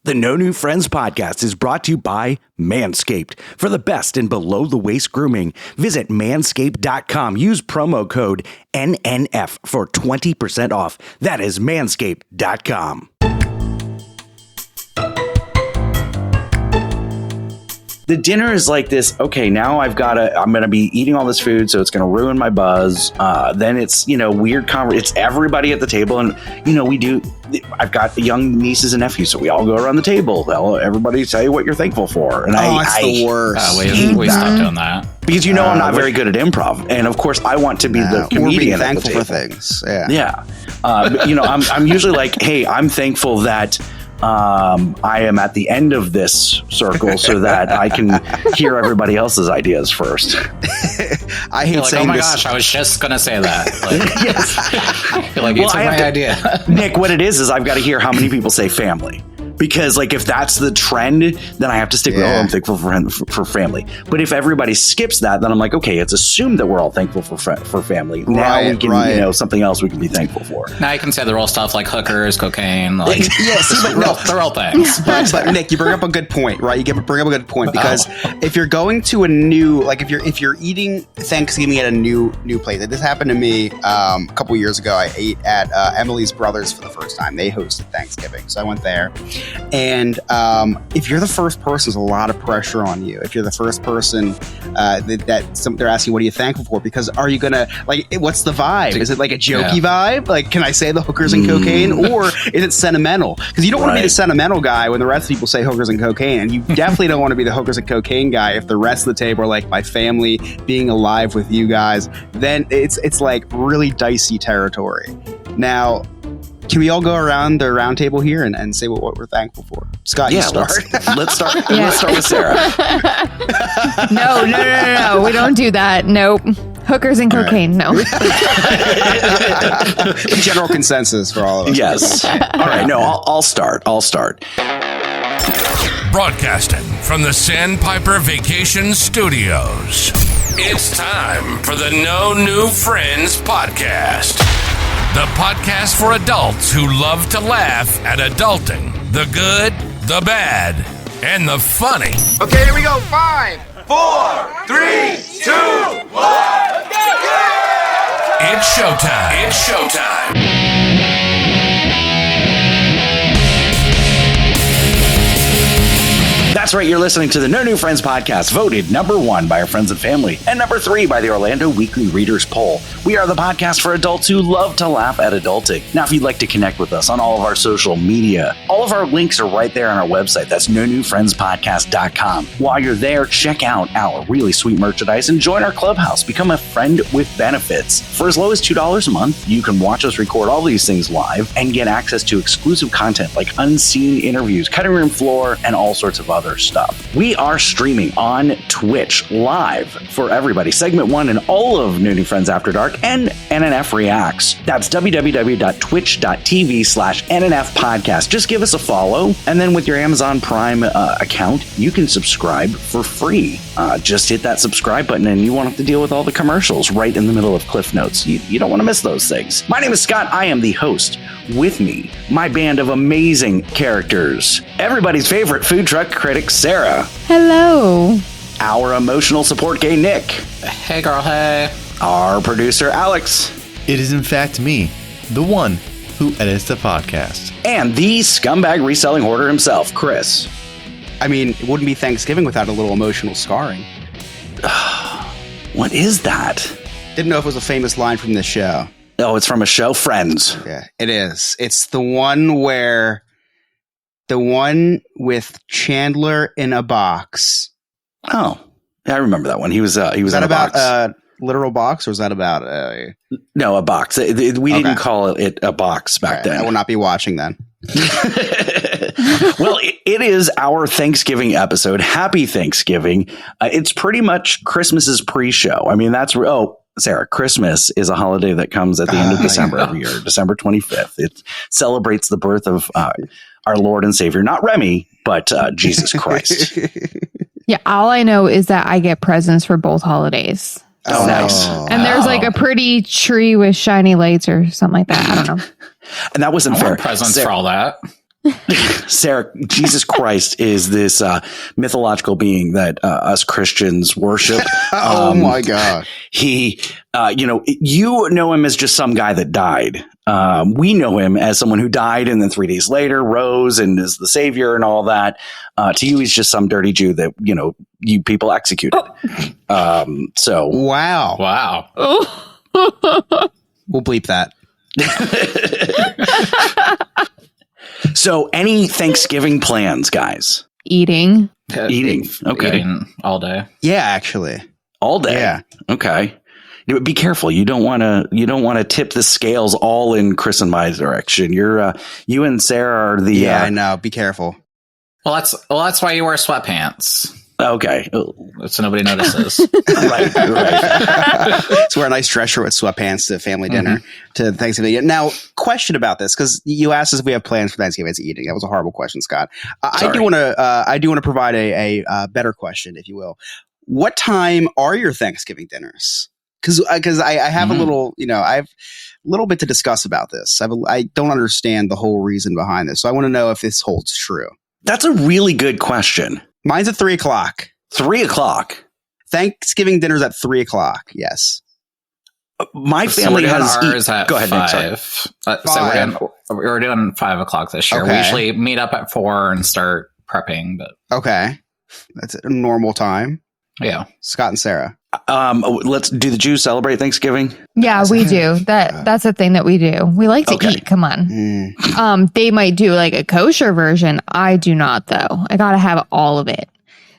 The No New Friends podcast is brought to you by Manscaped. For the best in below-the-waist grooming, visit manscaped.com. Use promo code NNF for 20% off. That is manscaped.com. The dinner is like this, okay, now I'm going to be eating all this food, so it's going to ruin my buzz. Then it's, weird it's everybody at the table. And, I've got young nieces and nephews, so we all go around the table. Well, everybody tell you what you're thankful for. And it's the worst. We stopped doing that. Because I'm not very good at improv. And of course, I want to be the comedian. We're being thankful for things. Yeah. I'm usually like, hey, I'm thankful that I am at the end of this circle so that I can hear everybody else's ideas first. I hate saying oh my this. gosh, I was just going to say that. You took my idea. Nick, what it is I've got to hear how many people say family. Because if that's the trend, then I have to stick with, I'm thankful for family. But if everybody skips that, then I'm like, okay, it's assumed that we're all thankful for family. Now we can, something else we can be thankful for. Now you can say the real stuff like hookers, cocaine. They're real things. But Nick, you bring up a good point, right? You bring up a good point because if you're going to a new, if you're eating Thanksgiving at a new place, this happened to me a couple years ago. I ate at Emily's Brothers for the first time. They hosted Thanksgiving, so I went there. And if you're the first person, there's a lot of pressure on you. If you're the first person they're asking, what are you thankful for? Because are you gonna what's the vibe? Is it like a jokey vibe? Like, can I say the hookers and cocaine, or is it sentimental? Because you don't want to be the sentimental guy when the rest of people say hookers and cocaine, and you definitely don't want to be the hookers and cocaine guy if the rest of the table are like my family, being alive with you guys. Then it's like really dicey territory. Now, can we all go around the round table here and say what we're thankful for? Scott, you start. Let's start. Let's start with Sarah. No. We don't do that. Nope. Hookers and cocaine, no. General consensus for all of us. Yes. All right. No, I'll start. Broadcasting from the Sandpiper Vacation Studios. It's time for the No New Friends podcast. The podcast for adults who love to laugh at adulting. The good, the bad, and the funny. Okay, here we go. 5, 4, 3, 2, 1. It's showtime. That's right, you're listening to the No New Friends podcast, voted number 1 by our friends and family, and number 3 by the Orlando Weekly Readers Poll. We are the podcast for adults who love to laugh at adulting. Now, if you'd like to connect with us on all of our social media, all of our links are right there on our website. That's nonewfriendspodcast.com. While you're there, check out our really sweet merchandise and join our clubhouse. Become a friend with benefits. For as low as $2 a month, you can watch us record all these things live and get access to exclusive content like unseen interviews, cutting room floor, and all sorts of other stuff. We are streaming on Twitch live for everybody. Segment 1 and all of No New Friends After Dark and NNF Reacts. That's www.twitch.tv/NNF podcast. Just give us a follow, and then with your Amazon Prime account, you can subscribe for free. Just hit that subscribe button, and you won't have to deal with all the commercials right in the middle of Cliff Notes. You don't want to miss those things. My name is Scott. I am the host. With me, my band of amazing characters. Everybody's favorite food truck critic, Sarah. Hello. Our emotional support gay, Nick. Hey, girl, hey. Our producer, Alex. It is in fact me, the one who edits the podcast. And the scumbag reselling hoarder himself, Chris. I mean, it wouldn't be Thanksgiving without a little emotional scarring. What is that? Didn't know if it was a famous line from this show. Oh, it's from a show, Friends. Yeah, it is. It's the one with Chandler in a box. Oh, yeah, I remember that one. He was in a about box. Literal box, or is that about No, a box. We didn't call it a box back then. I will not be watching then. Well, it is our Thanksgiving episode. Happy Thanksgiving. It's pretty much Christmas's pre-show. I mean, Sarah, Christmas is a holiday that comes at the end of December every year, December 25th. It celebrates the birth of our Lord and Savior, not Remy, but Jesus Christ. Yeah, all I know is that I get presents for both holidays. Oh, so, nice. And there's like a pretty tree with shiny lights or something like that. I don't know. And that wasn't fair. Presents for all that. Sarah, Jesus Christ is this mythological being that us Christians worship. Oh my God. He, you know him as just some guy that died. We know him as someone who died and then 3 days later rose and is the savior and all that. To you, he's just some dirty Jew that, you people executed. So. Wow. We'll bleep that. So any Thanksgiving plans, guys? Eating. Eating. Okay. Eating all day. Yeah, actually. All day. Yeah. Okay. Be careful. You don't want to tip the scales all in Chris and my direction. You and Sarah are the. Yeah, I know. Be careful. Well, that's why you wear sweatpants. Okay. So nobody notices. Right. So wear a nice dress shirt with sweatpants to family dinner to Thanksgiving. Now, question about this, because you asked us if we have plans for Thanksgiving as eating. That was a horrible question, Scott. I do want to provide a better question, if you will. What time are your Thanksgiving dinners? Because I have a little, I have a little bit to discuss about this. I don't understand the whole reason behind this. So I want to know if this holds true. That's a really good question. Mine's at 3:00. 3:00. Thanksgiving dinner's at 3:00. Yes. My family has ours at Go ahead, 5. So we're doing 5:00 this year. Okay. We usually meet up at 4 and start prepping. But Okay, that's a normal time. yeah, Scott and Sarah. Let's do the Jews celebrate Thanksgiving? Yeah, we do. That's a thing that we do. We like to eat. Come on. They might do like a kosher version. I do not, though. I gotta have all of it.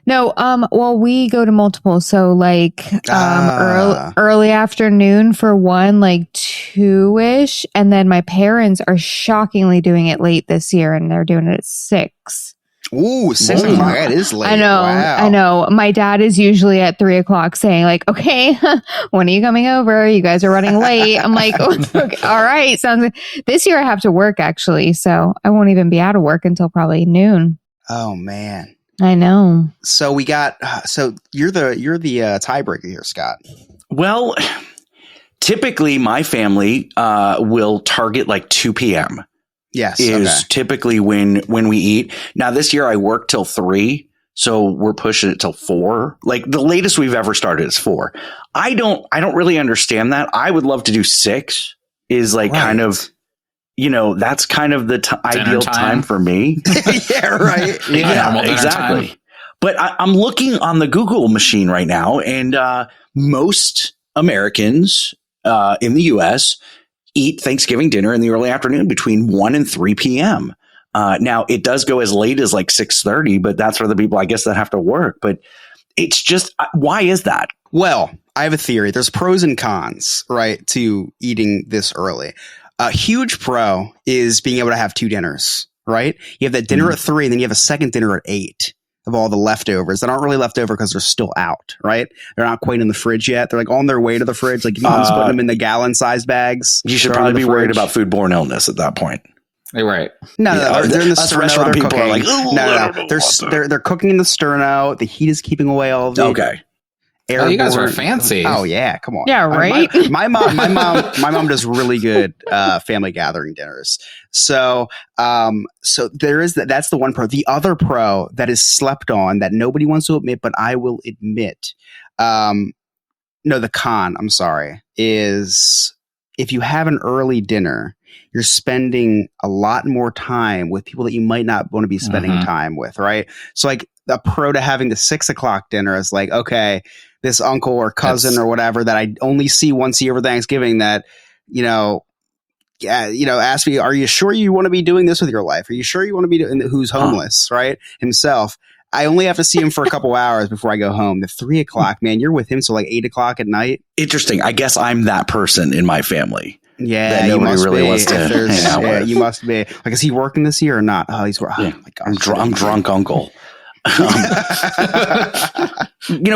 No, well, we go to multiple. So like early afternoon for one, like 2-ish. And then my parents are shockingly doing it late this year, and they're doing it at 6. Ooh, 6:00. That is late. I know. Wow. I know. My dad is usually at 3:00 saying like, okay, when are you coming over? You guys are running late. I'm like, okay, all right. Sounds good. This year I have to work actually. So I won't even be out of work until probably noon. Oh man. I know. So we got, so you're the tiebreaker here, Scott. Well, typically my family will target like 2 p.m. Yes. Is typically when we eat. Now this year I work till 3, so we're pushing it till 4. Like the latest we've ever started is 4. I don't really understand that. I would love to do 6. Is like kind of, that's kind of the ideal time for me. Yeah, right. Yeah, exactly. But I'm looking on the Google machine right now, and most Americans in the U.S. eat Thanksgiving dinner in the early afternoon between 1 and 3 p.m. Now, it does go as late as like 6:30, but that's for the people, I guess, that have to work. But it's just, why is that? Well, I have a theory. There's pros and cons, right, to eating this early. A huge pro is being able to have 2 dinners, right? You have that dinner at 3, and then you have a second dinner at 8 of all the leftovers that aren't really left over because they're still out, right? They're not quite in the fridge yet. They're like on their way to the fridge. Like mom's putting them in the gallon-sized bags. You should probably be worried about foodborne illness at that point. you're right. No, they're in the sterno. They're cooking. Are like, no. They're cooking in the sterno. The heat is keeping away all of the Okay. Oh, you guys are fancy. Oh yeah, come on. Yeah, right. My mom does really good family gathering dinners. So there is that. That's the one pro. The other pro that is slept on that nobody wants to admit, but I will admit. The con. I'm sorry. Is if you have an early dinner, you're spending a lot more time with people that you might not want to be spending time with, right? So like the pro to having the 6:00 dinner is like, okay, this uncle or cousin or whatever that I only see once a year for Thanksgiving that, ask me, are you sure you want to be doing this with your life? Are you sure you want to be doing who's homeless, right? Himself. I only have to see him for a couple hours before I go home. The 3:00, man, you're with him till like 8:00 at night. Interesting. I guess I'm that person in my family. Yeah, that nobody really wants to hang out with. You must be. Like, is he working this year or not? Oh, he's working. Oh, my God. I'm drunk uncle.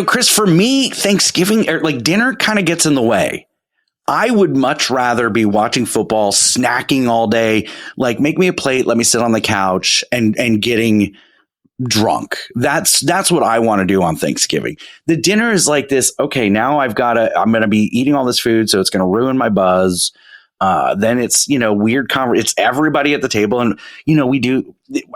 Chris, for me, Thanksgiving or like dinner kind of gets in the way. I would much rather be watching football, snacking all day. Like, make me a plate, let me sit on the couch and getting drunk. That's what I want to do on Thanksgiving. The dinner is like this. Okay, now I'm going to be eating all this food, so it's going to ruin my buzz. then it's, weird it's everybody at the table. And,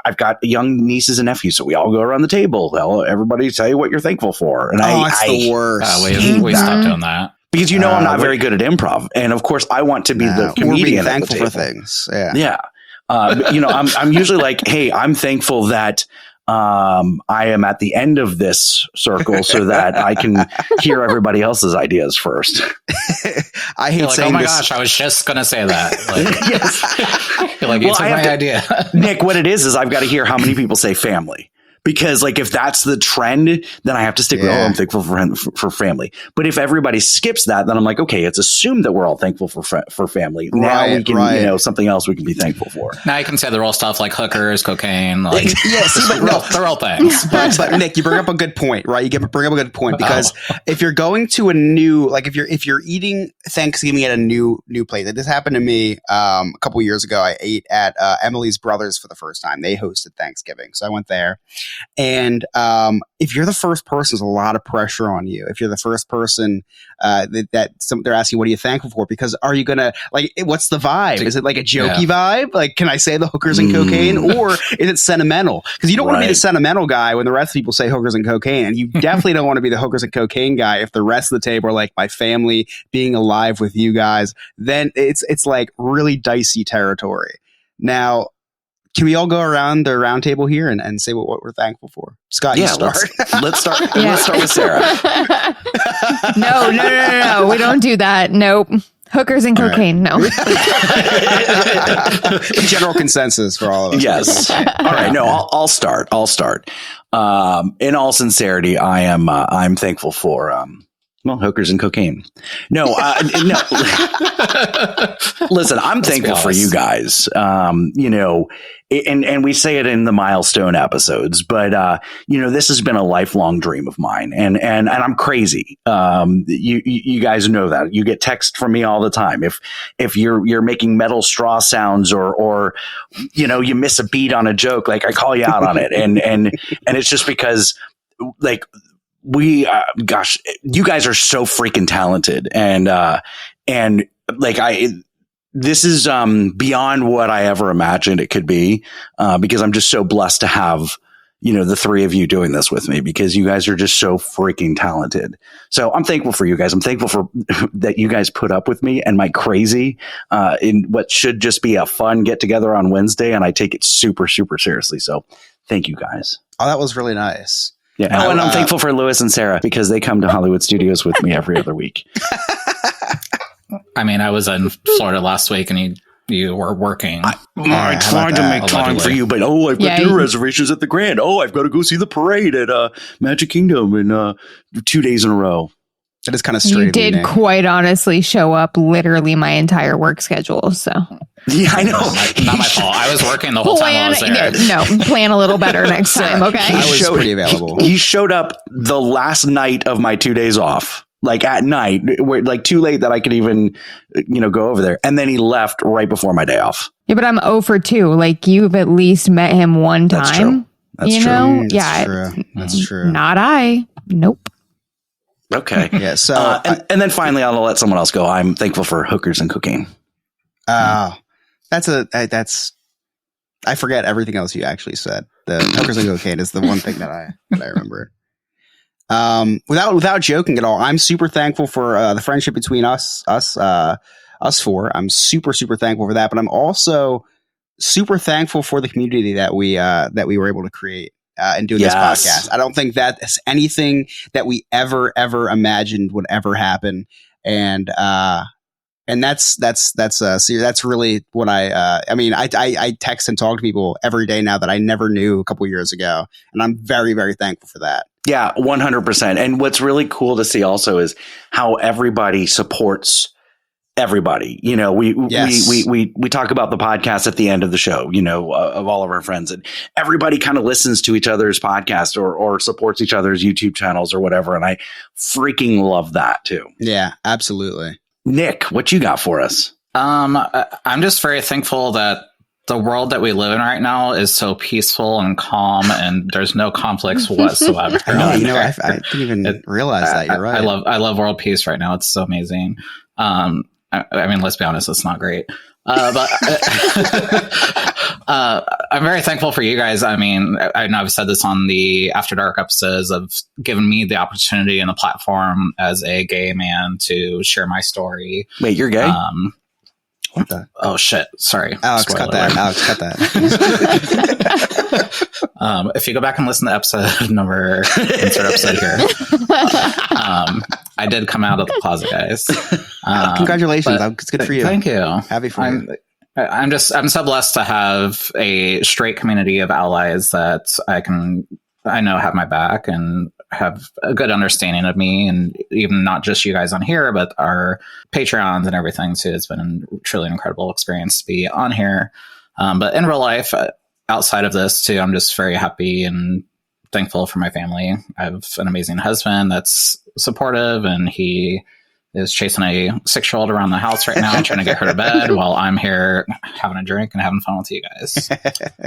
I've got young nieces and nephews, so we all go around the table. Everybody tell you what you're thankful for. And it's the worst. We stopped doing that. Because I'm not very good at improv. And of course I want to be the comedian at the table. For things. Yeah. Yeah. I'm usually like, hey, I'm thankful that I am at the end of this circle so that I can hear everybody else's ideas first. I hate saying oh my this. gosh, I was just going to say that. Yes. It's my idea. Nick, what it is I've got to hear how many people say family. Because if that's the trend, then I have to stick with, I'm thankful for family. But if everybody skips that, then I'm like, okay, it's assumed that we're all thankful for family. Now we can, something else we can be thankful for. Now you can say the real stuff like hookers, cocaine. They're all things. But Nick, you bring up a good point, right? You bring up a good point because if you're going to a new, if you're eating Thanksgiving at a new place, this happened to me a couple years ago. I ate at Emily's Brothers for the first time. They hosted Thanksgiving, so I went there. And if you're the first person, there's a lot of pressure on you. If you're the first person they're asking, what are you thankful for? Because are you going to, what's the vibe? Is it like a jokey vibe? Can I say the hookers and cocaine? Or is it sentimental? Because you don't want to be the sentimental guy when the rest of people say hookers and cocaine. And you definitely don't want to be the hookers and cocaine guy if the rest of the table are like, my family being alive with you guys. Then it's like really dicey territory. Now, can we all go around the round table here and say what we're thankful for? Scott, you start. Let's start. Let's start with Sarah. No. We don't do that. Nope. Hookers and cocaine. No. General consensus for all of us. Yes. All right. No, I'll start. In all sincerity, I'm thankful for hookers and cocaine. No. Listen, I'm thankful for you guys. And we say it in the milestone episodes, but this has been a lifelong dream of mine, and I'm crazy. You guys know that. You get text from me all the time. If you're making metal straw sounds or you miss a beat on a joke, I call you out on it, and it's just because you guys are so freaking talented, and this is beyond what I ever imagined it could be, because I'm just so blessed to have the three of you doing this with me, because you guys are just so freaking talented. So I'm thankful for you guys. I'm thankful for that you guys put up with me and my crazy in what should just be a fun get together on Wednesday, and I take it super, super seriously. So thank you guys. Oh, that was really nice. Yeah. And I'm thankful for Lewis and Sarah because they come to Hollywood Studios with me every other week. I mean, I was in Florida last week and you were working. I tried to make time for you, but I've got dinner reservations at the Grand. I've got to go see the parade at Magic Kingdom in 2 days in a row. That is kind of straight. You did quite honestly show up literally my entire work schedule. So yeah, I know. Not my fault. I was working the whole time I was there. Plan a little better next time. Okay. I was pretty available. He showed up the last night of my 2 days off. At night, too late that I could even, go over there. And then he left right before my day off. Yeah, but I'm 0 for 2. You've at least met him one time. That's true. That's true. Not I. Nope. Okay. Yeah. So, and then finally, I'll let someone else go. I'm thankful for hookers and cocaine. I forget everything else you actually said. The hookers and cocaine is the one thing that I remember. Without joking at all, I'm super thankful for the friendship between us four. I'm super, super thankful for that, but I'm also super thankful for the community that we were able to create in doing this podcast. I don't think that is anything that we ever imagined would ever happen, and that's really what I text and talk to people every day now that I never knew a couple years ago, and I'm very, very thankful for that. Yeah, 100%. And what's really cool to see also is how everybody supports everybody. We talk about the podcast at the end of the show, of all of our friends, and everybody kind of listens to each other's podcast or supports each other's YouTube channels or whatever. And I freaking love that too. Yeah, absolutely. Nick, what you got for us? I'm just very thankful that the world that we live in right now is so peaceful and calm, and there's no conflicts whatsoever. I know. I didn't even realize that. You're right. I love world peace right now. It's so amazing. I'm I mean, let's be honest, it's not great. But I'm very thankful for you guys. I mean, I know I've said this on the After Dark episodes of giving me the opportunity and the platform as a gay man to share my story. Wait, you're gay? What the? Oh shit! Sorry, Alex, cut that. Alex, cut that. If you go back and listen to episode number, insert episode here. I did come out of the closet, guys. Congratulations! It's good for you. Thank you. Happy for you. I'm so blessed to have a straight community of allies that I know have my back and have a good understanding of me, and even not just you guys on here, but our Patreons and everything too. It's been truly an incredible experience to be on here. But in real life, outside of this too, I'm just very happy and thankful for my family. I have an amazing husband that's supportive, and he is chasing a 6-year-old around the house right now, trying to get her to bed while I'm here having a drink and having fun with you guys.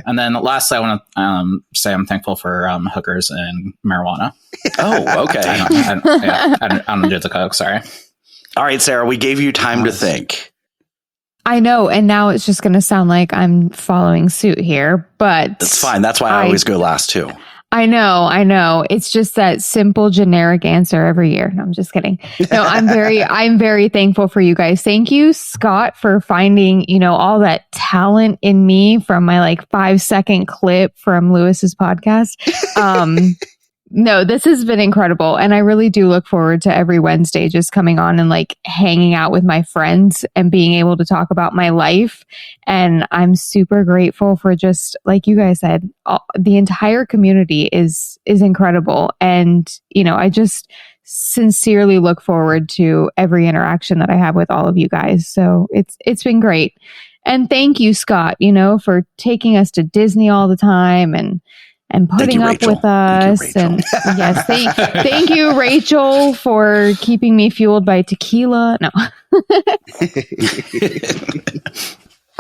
And then lastly, I want to say I'm thankful for hookers and marijuana. Oh, okay. I don't do the coke, sorry. All right, Sarah, we gave you time to think. I know, and now it's just going to sound like I'm following suit here, but... That's fine. That's why I always go last, too. I know. It's just that simple, generic answer every year. No, I'm just kidding. No, I'm very thankful for you guys. Thank you, Scott, for finding, all that talent in me from my 5-second clip from Lewis's podcast. No, this has been incredible. And I really do look forward to every Wednesday just coming on and hanging out with my friends and being able to talk about my life. And I'm super grateful for just, like you guys said, the entire community is incredible. And, I just sincerely look forward to every interaction that I have with all of you guys. So it's been great. And thank you, Scott, for taking us to Disney all the time and putting up with us. And yes, thank you, Rachel, for keeping me fueled by tequila. No.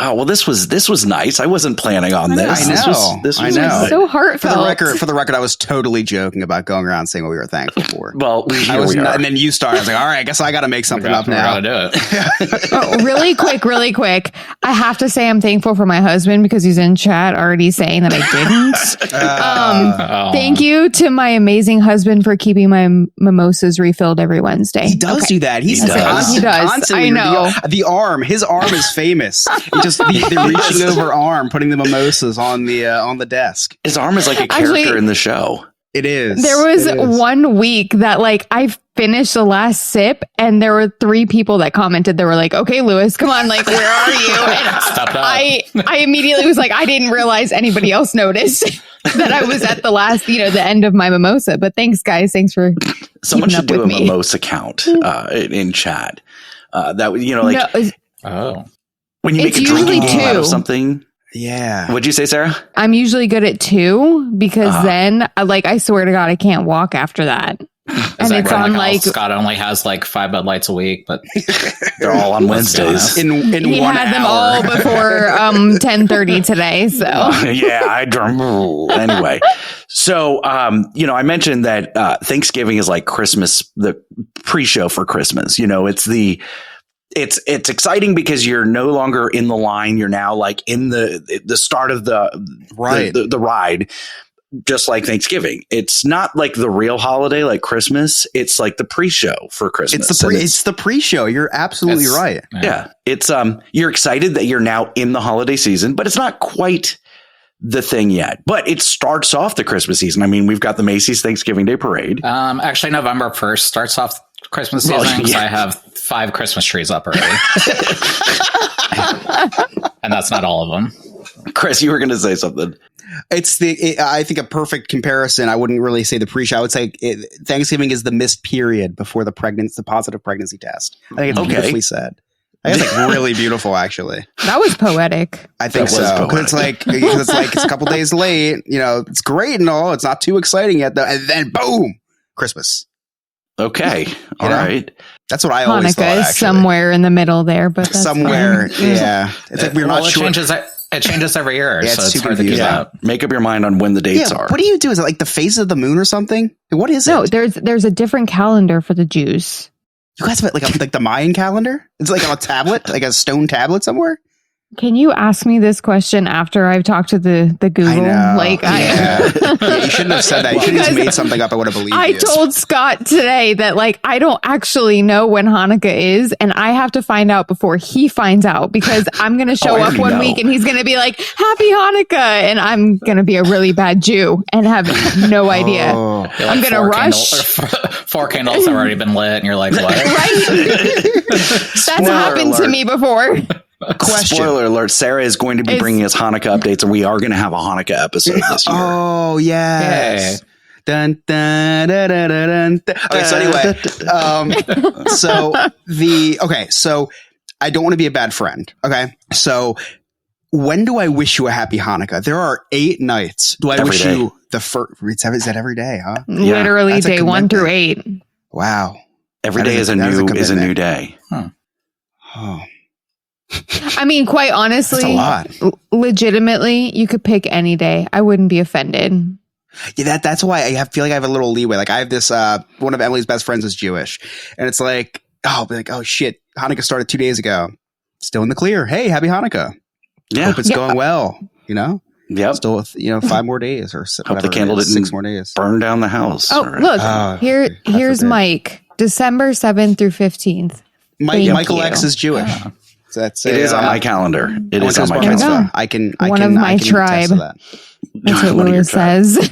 Oh, well, this was nice. I wasn't planning on this. I know. This I was know. So heartfelt. For the record, I was totally joking about going around saying what we were thankful for. Well, and then you started. I was like, all right, I guess I got to make something up now. We're gonna do it. Oh, really quick. I have to say I'm thankful for my husband because he's in chat already saying that I didn't. Thank you to my amazing husband for keeping my mimosas refilled every Wednesday. He does do that. He does. I know. His arm is famous. Just the reaching over arm, putting the mimosas on the desk. His arm is like a character in the show. It is. There was 1 week that I finished the last sip and there were 3 people that commented. They were like, okay, Lewis, come on. Where are you? And Stop that. I immediately was like, I didn't realize anybody else noticed that I was at the last, the end of my mimosa. But thanks, guys. Thanks for someone should do a me. mimosa count in chat. When you make a drinking game out of something. Yeah. What'd you say, Sarah? I'm usually good at 2 because then, I swear to God, I can't walk after that. And it's on Scott only has 5 Bud Lights a week, but they're all on Wednesdays. In he 1 had hour. them all before 10:30 today. So yeah, I anyway. So I mentioned that Thanksgiving is like Christmas, the pre-show for Christmas. It's exciting because you're no longer in the line. You're now in the start of the ride, just like Thanksgiving. It's not like the real holiday like Christmas. It's like the pre-show for Christmas. It's the pre-show. You're absolutely right. Yeah. It's you're excited that you're now in the holiday season, but it's not quite the thing yet. But it starts off the Christmas season. I mean, we've got the Macy's Thanksgiving Day Parade. Actually, November 1st starts off Christmas season because I have 5 Christmas trees up already. And that's not all of them. Chris, you were going to say something. I think a perfect comparison. I wouldn't really say the pre-show. I would say Thanksgiving is the missed period before the positive pregnancy test. I think it's beautifully said. I think it's really beautiful, actually. That was poetic. I think so. Because it's a couple days late. It's great and all. It's not too exciting yet, though. And then boom, Christmas. Okay. All right. That's what I always thought. Hanukkah is somewhere in the middle there, but that's somewhere. Yeah. It's we're not sure. It changes every year. Yeah, so it's super hard to keep confusing. up. Make up your mind on when the dates are. What do you do? Is it like the phase of the moon or something? What is it? No, there's a different calendar for the Jews. You guys have like the Mayan calendar? It's like on a tablet, like a stone tablet somewhere? Can you ask me this question after I've talked to the Google? I know. Yeah, you shouldn't have said that. You should have just made something up. I would have believed I you. told Scott today that like I don't actually know when Hannukah is, and I have to find out before he finds out because I'm going to show up one week and he's going to be like, "Happy Hannukah," and I'm going to be a really bad Jew and have no idea. I'm going to rush. 4 candles have already been lit, and you're like, "What?" Right? That's happened to me before. Question. Spoiler alert, Sarah is going to be bringing us Hannukah updates, and we are going to have a Hannukah episode this year. Oh, yes. Dun, dun, dun, dun, dun, dun. Okay, so anyway, so I don't want to be a bad friend. Okay, so when do I wish you a happy Hannukah? There are 8 nights. Do I wish you the first? Is that every day? Huh? Literally day 1 through 8. Wow, every day is a new day. Huh. Oh. I mean, quite honestly, that's a lot. Legitimately, you could pick any day. I wouldn't be offended. Yeah, that's why I feel like I have a little leeway. Like I have this, one of Emily's best friends is Jewish, and it's like, oh shit, Hannukah started 2 days ago. Still in the clear. Hey, happy Hanukkah. Yeah, hope it's going well. You know. Yep. Still, 5 more days or hope the candle didn't 6 more days. Burn down the house. Oh, look, here's Mike. December 7th through 15th. Michael X is Jewish. So it is on my calendar. It is on my calendar. I can one of my tribe. That's what Lewis says.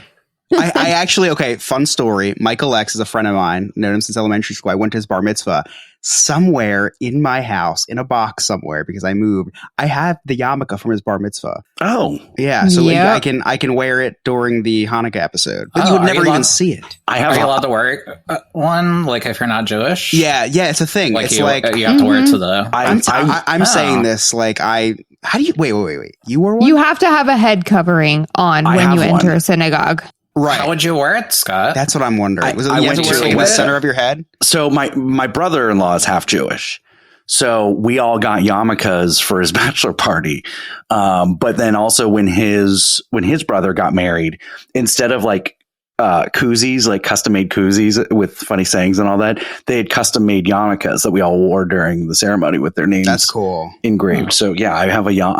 I actually, fun story. Michael X is a friend of mine. Known him since elementary school. I went to his bar mitzvah. Somewhere in my house, in a box somewhere, because I moved, I have the yarmulke from his bar mitzvah. Oh, yeah. So I can wear it during the Hanukkah episode, but you would never even see it. Are you allowed to wear one? Like if you're not Jewish? Yeah, it's a thing. It's you have to wear it to the. I'm saying this like how do you wait? You wore one? You have to have a head covering on when you enter a synagogue. Right. How would you wear it, Scott? That's what I'm wondering. I went to wear the center of your head? So my brother-in-law is half Jewish. So we all got yarmulkes for his bachelor party. But then also when his brother got married, instead of like koozies, like custom made koozies with funny sayings and all that, they had custom made yarmulkes that we all wore during the ceremony with their names. That's cool. Engraved. So yeah, I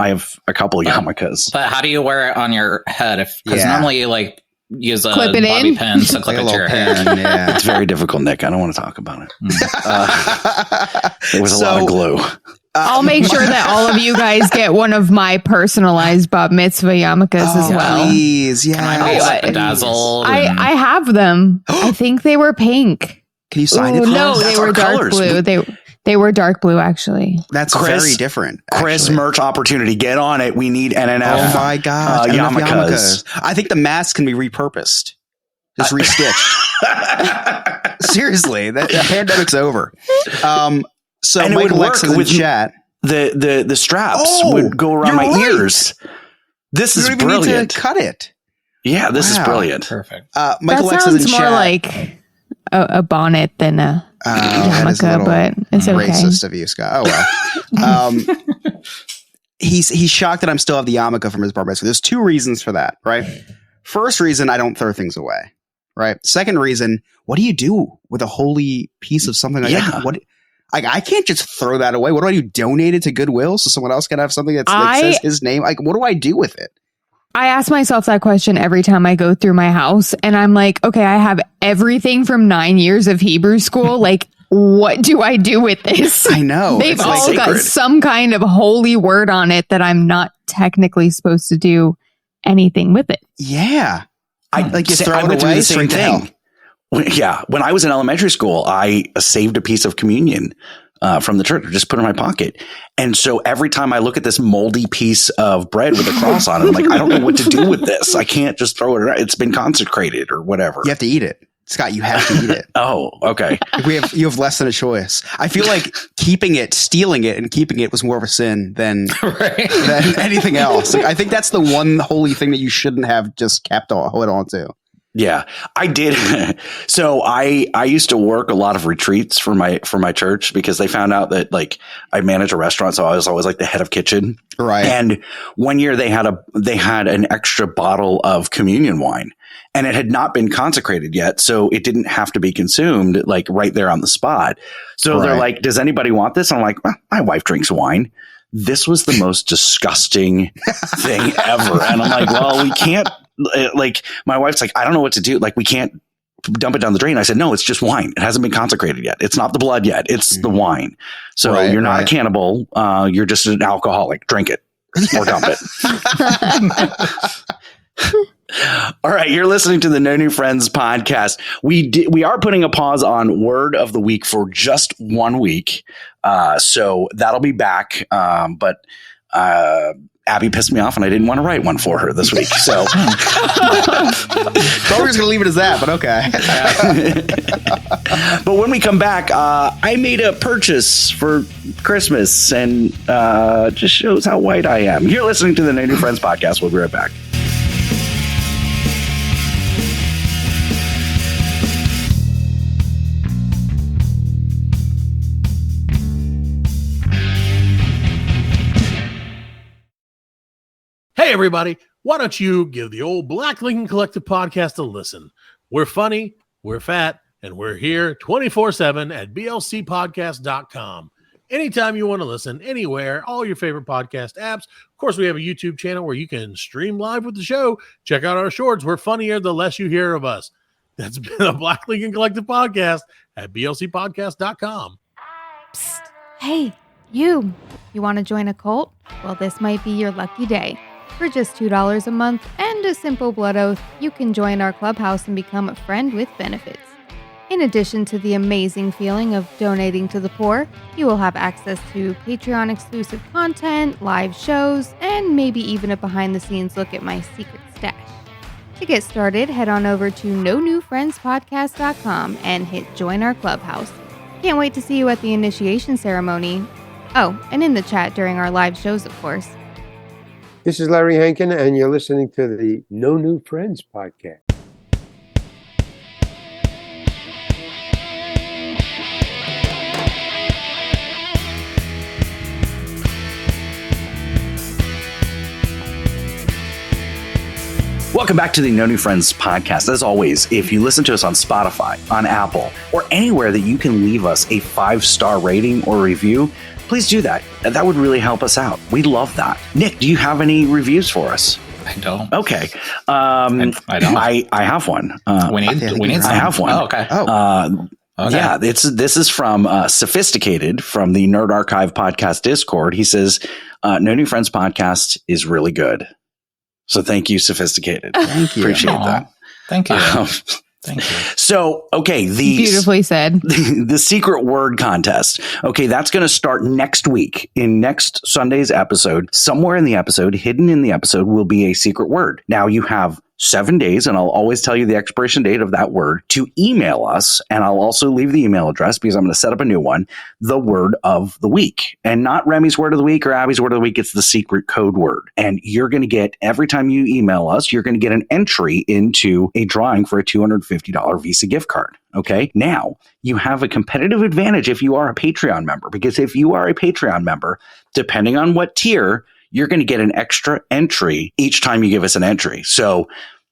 have a couple of yarmulkes. But how do you wear it on your head? Because normally you like use a clip bobby pin to clip it to your hair. Yeah. It's very difficult, Nick. I don't want to talk about it. It was a lot of glue. I'll make sure that all of you guys get one of my personalized Bat Mitzvah yarmulkes as well. Please, yeah. Can I be bedazzled? I have them. I think they were pink. Can you sign it? No, they were dark blue. They were dark blue, actually. That's very different. Chris, merch opportunity. Get on it. We need NNF. Oh my God. yarmulkes. I think the mask can be repurposed. Just restitched. Seriously, the pandemic's over. So and Michael X is in chat. The straps would go around my ears. This is brilliant. Need to cut it. Yeah, this is brilliant. Perfect. Michael X is in chat. More like a bonnet than a yarmulke, but it's okay. Racist of you, Scott. Oh well. He's shocked that I'm still have the yarmulke from his bar mitzvah. There's 2 reasons for that, right? First reason, I don't throw things away, right? Second reason, what do you do with a holy piece of something like that? What? I can't just throw that away. What do I do? Donate it to Goodwill so someone else can have something that says his name? Like, what do I do with it? I ask myself that question every time I go through my house, and I'm like, okay, I have everything from 9 years of Hebrew school. Like, what do I do with this? I know. They've all got some kind of holy word on it that I'm not technically supposed to do anything with it. Yeah. I went throw it away, the same thing. Yeah. When I was in elementary school, I saved a piece of communion from the church, just put it in my pocket. And so every time I look at this moldy piece of bread with a cross on it, I'm like, I don't know what to do with this. I can't just throw it around. It's been consecrated or whatever. You have to eat it. Scott, you have to eat it. Oh, okay. You have less than a choice. I feel like stealing it and keeping it was more of a sin than anything else. Like, I think that's the one holy thing that you shouldn't have just hold on to. Yeah, I did. So I used to work a lot of retreats for my church because they found out that like I manage a restaurant. So I was always like the head of kitchen. Right. And one year they had an extra bottle of communion wine and it had not been consecrated yet. So it didn't have to be consumed like right there on the spot. So they're like, does anybody want this? And I'm like, well, my wife drinks wine. This was the most disgusting thing ever. And I'm like, well, we can't. Like my wife's like, I don't know what to do. Like we can't dump it down the drain. I said, no, it's just wine. It hasn't been consecrated yet. It's not the blood yet. It's the wine. So you're not a cannibal. You're just an alcoholic. Drink it or dump it. All right. You're listening to the No New Friends podcast. We are putting a pause on word of the week for just 1 week. So that'll be back. But Abby pissed me off and I didn't want to write one for her this week. So we're just going to leave it as that, but okay. But when we come back, I made a purchase for Christmas and just shows how white I am. You're listening to the No New Friends podcast. We'll be right back. Hey, everybody. Why don't you give the old Black Lincoln Collective podcast a listen? We're funny, we're fat, and we're here 24/7 at blcpodcast.com. Anytime you want to listen, anywhere, all your favorite podcast apps. Of course, we have a YouTube channel where you can stream live with the show. Check out our shorts. We're funnier the less you hear of us. That's been a Black Lincoln Collective podcast at blcpodcast.com. Psst. Hey, you want to join a cult? Well, this might be your lucky day. For just $2 a month and a simple blood oath, you can join our clubhouse and become a friend with benefits. In addition to the amazing feeling of donating to the poor, you will have access to Patreon exclusive content, live shows, and maybe even a behind-the-scenes look at my secret stash. To get started, head on over to nonewfriendspodcast.com and hit join our clubhouse. Can't wait to see you at the initiation ceremony. Oh, and in the chat during our live shows, of course. This is Larry Hankin, and you're listening to the No New Friends podcast. Welcome back to the No New Friends podcast. As always, if you listen to us on Spotify, on Apple, or anywhere that you can leave us a 5-star rating or review, please do that. That would really help us out. We love that. Nick, do you have any reviews for us? I don't. Okay. I don't. I have one. We need I have one. Oh, okay. Okay. Yeah, this is from Sophisticated from the Nerd Archive podcast Discord. He says, No New Friends podcast is really good. So thank you, Sophisticated. Thank you. Appreciate that. Thank you. Thank you. So, okay, Beautifully said. The secret word contest. Okay, that's going to start next week in next Sunday's episode. Somewhere in the episode, hidden in the episode, will be a secret word. Now you have 7 days, and I'll always tell you the expiration date of that word, to email us, and I'll also leave the email address because I'm going to set up a new one, the word of the week. And not Remy's word of the week or Abby's word of the week, it's the secret code word. And you're going to get, every time you email us, you're going to get an entry into a drawing for a $250 Visa gift card. Okay, now you have a competitive advantage if you are a Patreon member, because if you are a Patreon member, depending on what tier, you're going to get an extra entry each time you give us an entry. So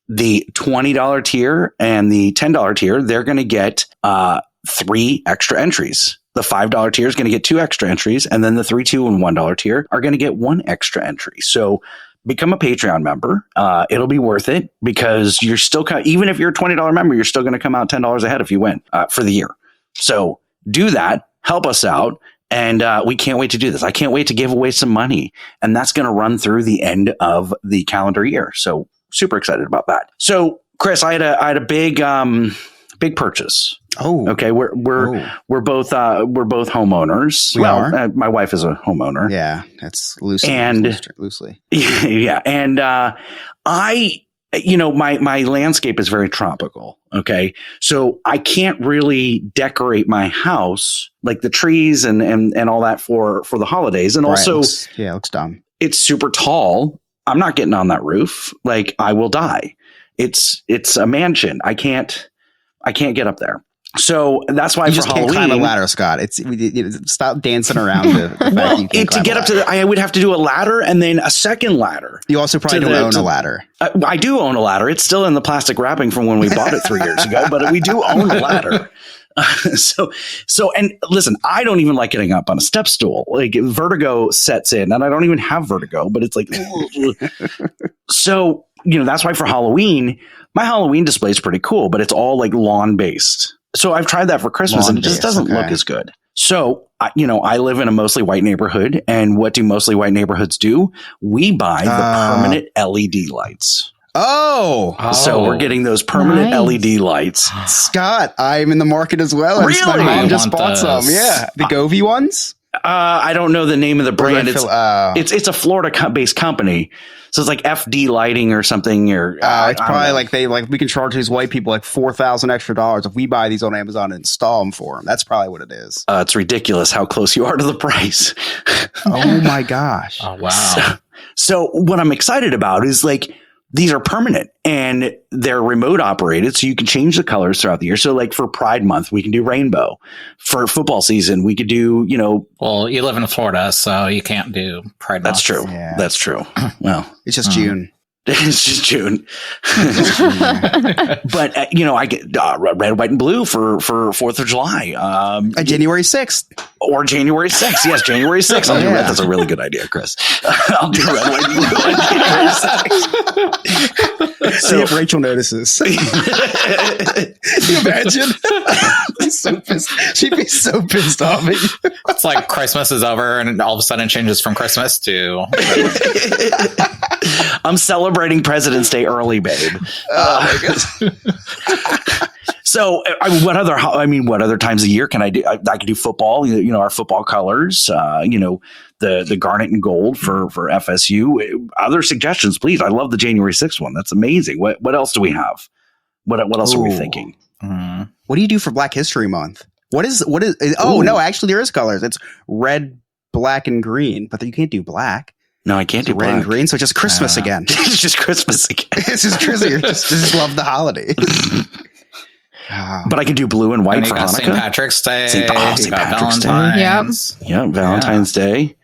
the $20 tier and the $10 tier, they're going to get 3 extra entries. The $5 tier is going to get 2 extra entries. And then the $3, $2, and $1 tier are going to get 1 extra entry. So become a Patreon member. It'll be worth it because you're still, even if you're a $20 member, you're still going to come out $10 ahead if you win for the year. So do that. Help us out. And we can't wait to do this. I can't wait to give away some money. And that's going to run through the end of the calendar year. So super excited about that. So Chris, I had a big purchase. Oh, okay. We're both homeowners. We are. My wife is a homeowner. Yeah, that's loosely. Yeah, and my landscape is very tropical. Okay. So I can't really decorate my house, like the trees and all that for the holidays. And also, it looks dumb. It's super tall. I'm not getting on that roof. Like I will die. It's a mansion. I can't get up there. So that's why you for just Halloween, can't climb a ladder, Scott. Stop dancing around. To get up to I would have to do a ladder and then a second ladder. You also probably don't own a ladder. I do own a ladder. It's still in the plastic wrapping from when we bought it 3 years ago, but we do own a ladder. And listen, I don't even like getting up on a step stool. Like vertigo sets in, and I don't even have vertigo, but it's like, so, that's why for Halloween, my Halloween display is pretty cool, but it's all like lawn based. So I've tried that for Christmas and it just doesn't look as good. So, I live in a mostly white neighborhood, and what do mostly white neighborhoods do? We buy the permanent LED lights. Oh, so we're getting those permanent LED lights. Scott, I'm in the market as well. Really? My mom just bought some. Yeah. The Govee ones? I don't know the name of the brand. It's a Florida-based company. So it's like FD Lighting or something. Or it's probably we can charge these white people like $4,000 extra if we buy these on Amazon and install them for them. That's probably what it is. It's ridiculous how close you are to the price. Oh my gosh! Oh wow! So what I'm excited about is like these are permanent and they're remote operated, so you can change the colors throughout the year. So like for Pride Month, we can do rainbow. For football season, we could do, Well, you live in Florida, so you can't do Pride Month. That's true. Yeah. That's true. Well, it's just June. It's just June. But, I get red, white, and blue for 4th of July. January 6th. Or January 6th. Yes, January 6th. I'll do red. That's a really good idea, Chris. I'll do red, white, and blue on January 6th. See if Rachel notices. Can you imagine? She'd be so pissed off. It's like Christmas is over and all of a sudden it changes from Christmas to... I'm celebrating President's Day early, babe. Oh my God. So, what other times of the year can I do? I can do football. Our football colors. The garnet and gold for FSU. Other suggestions, please. I love the January 6th one. That's amazing. What else do we have? What else are we thinking? What do you do for Black History Month? What is? Oh no, actually there is colors. It's red, black, and green. But you can't do black. No, I can't do red black. and green. So it's just Christmas again. It's just Christmas again. It's just Christmas. You just love the holiday. But I can do blue and white for Hannukah. St. Patrick's Day. St. Patrick's Valentine's. Day. Yep, Valentine's Day.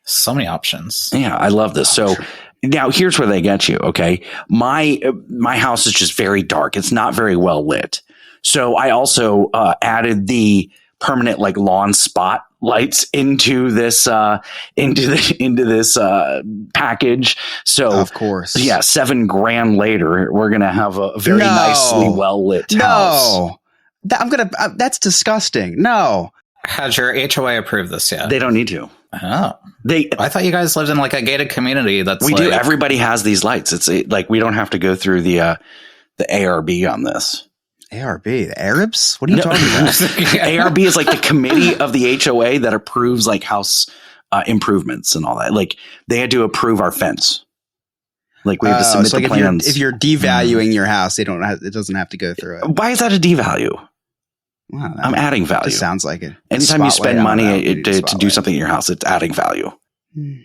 So many options. Yeah, I love this. So now here's where they get you. Okay, my house is just very dark. It's not very well lit. So I also added the permanent like lawn spot lights into this package. So of course, yeah, $7,000 later, we're gonna have a very nicely well lit house. That's disgusting. No. Has your HOA approved this yet? They don't need to. Oh, I thought you guys lived in like a gated community. We do. Everybody has these lights. It's like we don't have to go through the ARB on this. ARB, the Arabs? What are you talking about? ARB is like the committee of the HOA that approves like house improvements and all that. Like they had to approve our fence. Like we have to submit the plans. If you're devaluing your house, it doesn't have to go through it. Why is that a devalue? Well, I'm adding value. It sounds like it. Anytime you spend money to do something in your house, it's adding value. I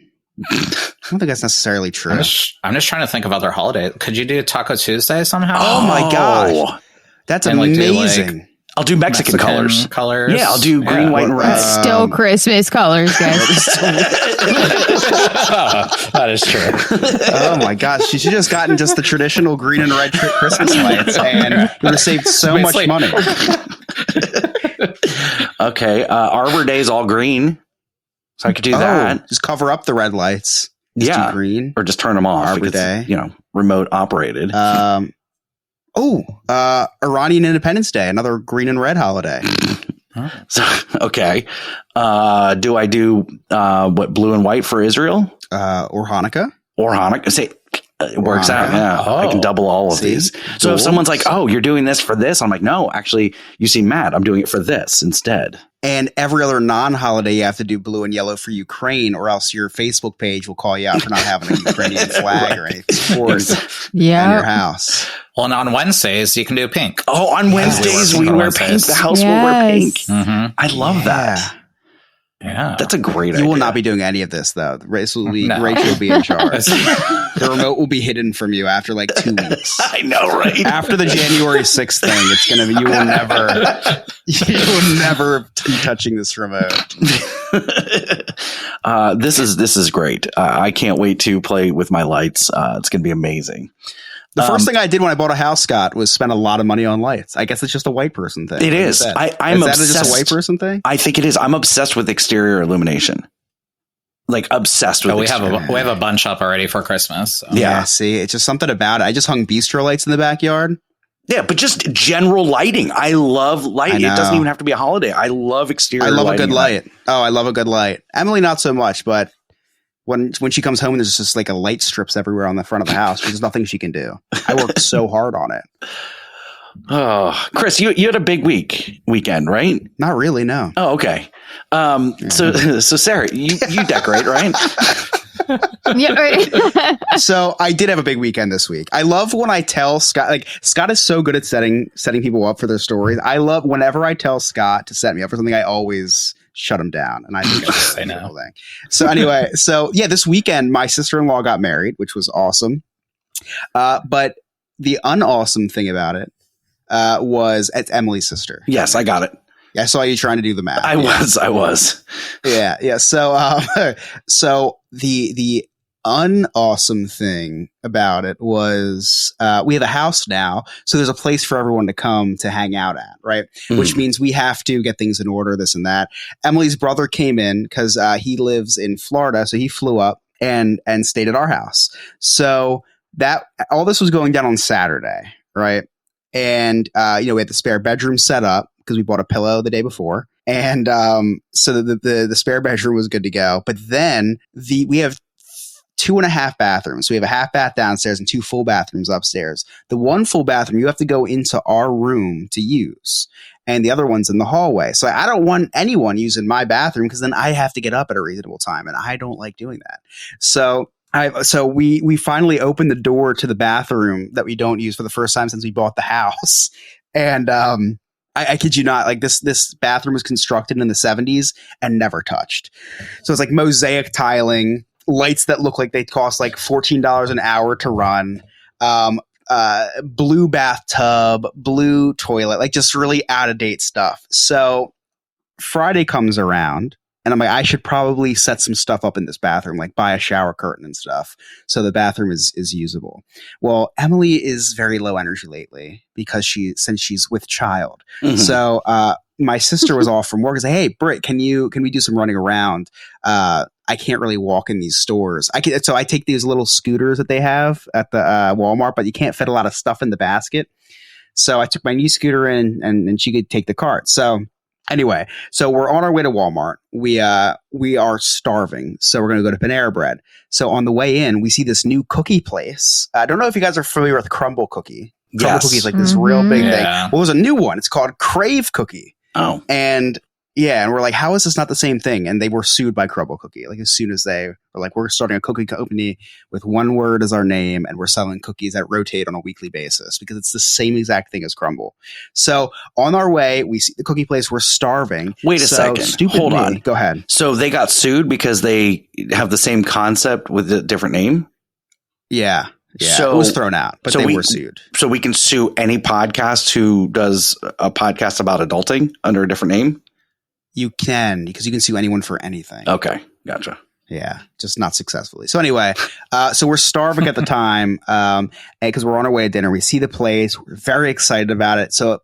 don't think that's necessarily true. I'm just trying to think of other holidays. Could you do Taco Tuesday somehow? Oh my gosh. That's amazing. I'll do Mexican colors. Yeah, I'll do green, white, and red. Still Christmas colors, guys. That is true. Oh my gosh, she should have just gotten just the traditional green and red Christmas lights, and you would have saved so much money. Okay, Arbor Day is all green, so I could do that. Just cover up the red lights. Just do green, or just turn them off. Arbor Day, remote operated. Iranian Independence Day, another green and red holiday. So, okay. Do I do blue and white for Israel? Or Hannukah? Say, it works out. Yeah. I can double all of these. So if someone's like, oh, you're doing this for this, I'm like, no, actually, you seem mad. I'm doing it for this instead. And every other non-holiday, you have to do blue and yellow for Ukraine, or else your Facebook page will call you out for not having a Ukrainian flag or anything on your house. Well, and on Wednesdays, you can do pink. Oh, on Wednesdays, we wear pink. The house will wear pink. Mm-hmm. I love that. Yeah. That's a great idea. You will not be doing any of this, though. Rachel will be in charge. The remote will be hidden from you after like 2 weeks. I know, right? After the January 6th thing, it's going to be, you will never be touching this remote. This is great. I can't wait to play with my lights. It's going to be amazing. The first thing I did when I bought a house, Scott, was spend a lot of money on lights. I guess it's just a white person thing. It is. I'm obsessed. Is that just a white person thing? I think it is. I'm obsessed with exterior illumination. Like obsessed with. We have a bunch up already for Christmas. So. Yeah. See, it's just something about it. I just hung bistro lights in the backyard. Yeah, but just general lighting. I love light. It doesn't even have to be a holiday. I love exterior. I love lighting. a good light. Oh, I love a good light. Emily, not so much, but. When she comes home, there's just like a light strips everywhere on the front of the house. There's nothing she can do. I worked so hard on it. Oh, Chris, you had a big weekend, right? Not really, no. Oh, okay. So Sarah, you decorate, right? Yeah, right. So I did have a big weekend this week. I love when I tell Scott, like Scott is so good at setting people up for their stories. I love whenever I tell Scott to set me up for something, I always shut him down. And I think that's a beautiful thing. So anyway, this weekend, my sister-in-law got married, which was awesome. But the unawesome thing about it was it's Emily's sister. Yes, I got it. I saw you trying to do the math. I was. Yeah. So the unawesome thing about it was we have a house now, so there's a place for everyone to come to hang out at, right? Which means we have to get things in order, this and that. Emily's brother came in because he lives in Florida, so he flew up and stayed at our house. So that all this was going down on Saturday, right? And we had the spare bedroom set up because we bought a pillow the day before. And so the spare bedroom was good to go. But then we have 2.5 bathrooms. So we have a half bath downstairs and 2 full bathrooms upstairs. The one full bathroom, you have to go into our room to use. And the other one's in the hallway. So I don't want anyone using my bathroom because then I have to get up at a reasonable time. And I don't like doing that. So we finally opened the door to the bathroom that we don't use for the first time since we bought the house. And I kid you not, like this bathroom was constructed in the 70s and never touched. So it's like mosaic tiling, lights that look like they cost like $14 an hour to run, blue bathtub, blue toilet, like just really out of date stuff. So Friday comes around and I'm like, I should probably set some stuff up in this bathroom, like buy a shower curtain and stuff. So the bathroom is usable. Well, Emily is very low energy lately because since she's with child. Mm-hmm. So my sister was off from work and said, hey, Britt, can we do some running around? I can't really walk in these stores. So I take these little scooters that they have at the Walmart, but you can't fit a lot of stuff in the basket. So I took my new scooter in and she could take the cart. So anyway, so we're on our way to Walmart. We are starving, so we're going to go to Panera Bread. So on the way in, we see this new cookie place. I don't know if you guys are familiar with Crumble Cookie. Crumble Cookie is like this real big thing. Well, there's a new one. It's called Crave Cookie. Oh, and we're like, how is this not the same thing? And they were sued by Crumble Cookie. Like as soon as they were like, we're starting a cookie company with one word as our name, and we're selling cookies that rotate on a weekly basis because it's the same exact thing as Crumble. So on our way, we see the cookie place. We're starving. Wait a second. Hold on. Go ahead. So they got sued because they have the same concept with a different name? Yeah. Yeah, so it was thrown out, but they were sued. So we can sue any podcast who does a podcast about adulting under a different name? You can, because you can sue anyone for anything. Okay, gotcha. Yeah, just not successfully. So anyway, so we're starving at the time because we're on our way to dinner. We see the place. We're very excited about it. So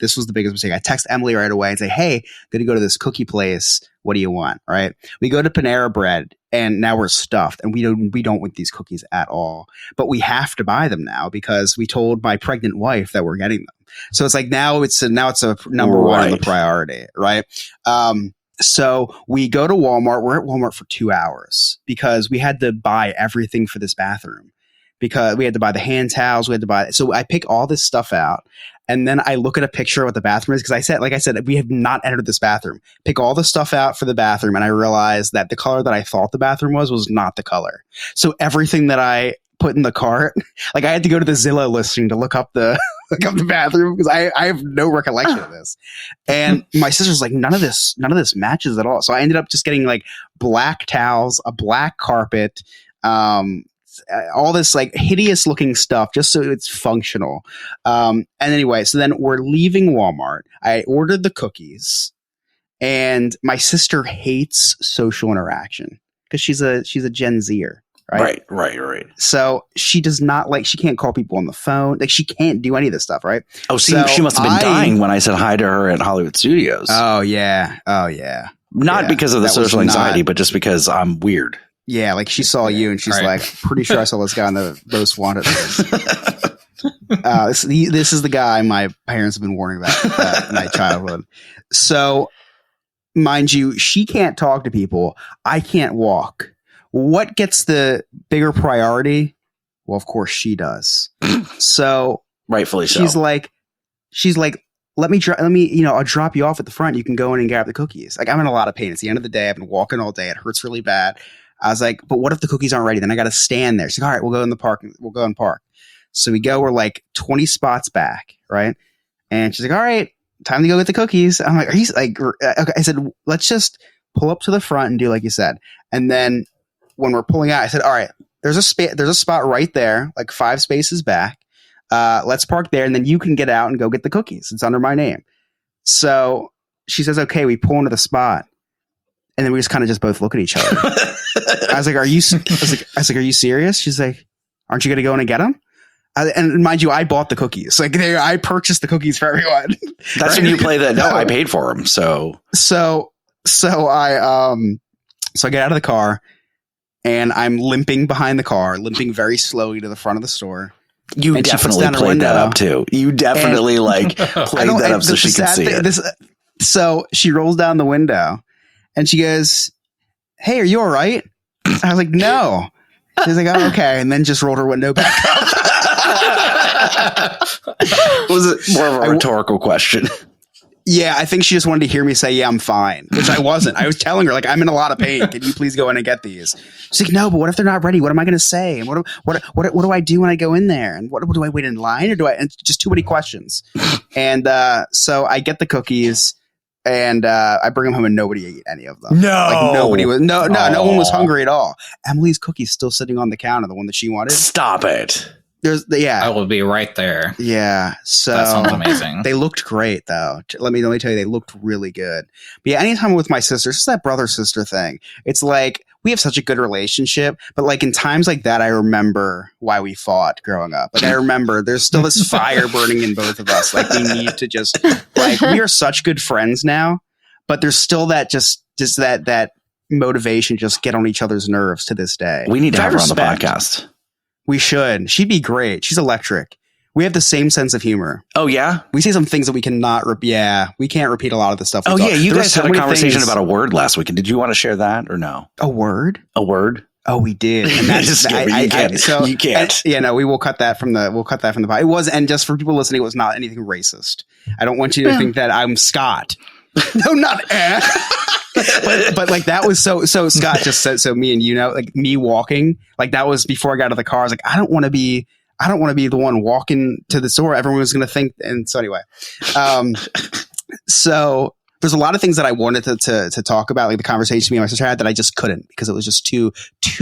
this was the biggest mistake. I text Emily right away and say, hey, going to go to this cookie place. What do you want? Right? We go to Panera Bread and now we're stuffed and we don't want these cookies at all. But we have to buy them now because we told my pregnant wife that we're getting them. So it's like now it's a number one on the priority, right? So we go to Walmart. We're at Walmart for 2 hours because we had to buy everything for this bathroom. Because we had to buy the hand towels, so I pick all this stuff out, and then I look at a picture of what the bathroom is because like I said, we have not entered this bathroom. Pick all the stuff out for the bathroom, and I realized that the color that I thought the bathroom was not the color. So everything that I put in the cart. Like I had to go to the Zillow listing to look up the bathroom because I have no recollection of this. And my sister's like, none of this matches at all. So I ended up just getting like black towels, a black carpet, all this like hideous looking stuff just so it's functional. And anyway, so then we're leaving Walmart. I ordered the cookies, and my sister hates social interaction because she's a Gen Zer. Right. So she does not she can't call people on the phone. Like she can't do any of this stuff, right? Oh, so she must have been dying when I said hi to her at Hollywood Studios. Oh yeah. Not because of the social anxiety, but just because I'm weird. Yeah, like she saw you and she's like, pretty sure I saw this guy on the most wanted list. This is the guy my parents have been warning about in my childhood. So, mind you, she can't talk to people. I can't walk. What gets the bigger priority? Well, of course she does. So rightfully so. She's like, let me, I'll drop you off at the front. You can go in and grab the cookies. Like I'm in a lot of pain. It's the end of the day. I've been walking all day. It hurts really bad. I was like, but what if the cookies aren't ready? Then I got to stand there. She's like, all right, we'll go in the park. We'll go and park. So we go, we're like 20 spots back. Right. And she's like, all right, time to go get the cookies. I'm like, are you like, okay. I said, let's just pull up to the front and do like you said. And then when we're pulling out, I said, all right, there's a spot right there, like 5 spaces back. Let's park there. And then you can get out and go get the cookies. It's under my name. So she says, okay, we pull into the spot. And then we just kind of just both look at each other. I was like, are you serious? She's like, aren't you going to go in and get them? And mind you, I bought the cookies. Like I purchased the cookies for everyone. That's when you play that. No, I paid for them. So I get out of the car and I'm limping behind the car, limping very slowly to the front of the store. You definitely played that up too. You definitely played that up so she could see it. So she rolls down the window and she goes, hey, are you all right? I was like, no. She's like, oh, okay. And then just rolled her window back up. Was it more of a rhetorical question? Yeah, I think she just wanted to hear me say, yeah, I'm fine, which I wasn't. I was telling her, like, I'm in a lot of pain. Can you please go in and get these? She's like, no, but what if they're not ready? What am I going to say? And what do I do when I go in there? And what do I wait in line? Or and just too many questions. And so I get the cookies and I bring them home and nobody ate any of them. No. Like nobody was, no one was hungry at all. Emily's cookies still sitting on the counter, the one that she wanted. Stop it. I will be right there. Yeah. So that sounds amazing. They looked great though. Let me tell you, they looked really good. But yeah, anytime I'm with my sister, it's just that brother-sister thing. It's like we have such a good relationship, but like in times like that, I remember why we fought growing up. Like I remember there's still this fire burning in both of us. Like we need to just like we are such good friends now, but there's still that just that motivation, just get on each other's nerves to this day. We need to have her on the podcast. We should. She'd be great. She's electric. We have the same sense of humor. Oh, yeah? We say some things that we cannot repeat. Yeah, we can't repeat a lot of the stuff. Oh, yeah. You guys had a conversation about a word last week. Did you want to share that or no? A word? A word? Oh, we did. And that's you can't. We will cut that from the pod. It was, and just for people listening, it was not anything racist. I don't want you to think that I'm Scott. No, not but like that was so Scott just said, so me and like me walking, like that was before I got out of the car. I was like, I don't want to be the one walking to the store. Everyone was going to think. And so anyway, so there's a lot of things that I wanted to talk about, like the conversation me and my sister had, that I just couldn't because it was just too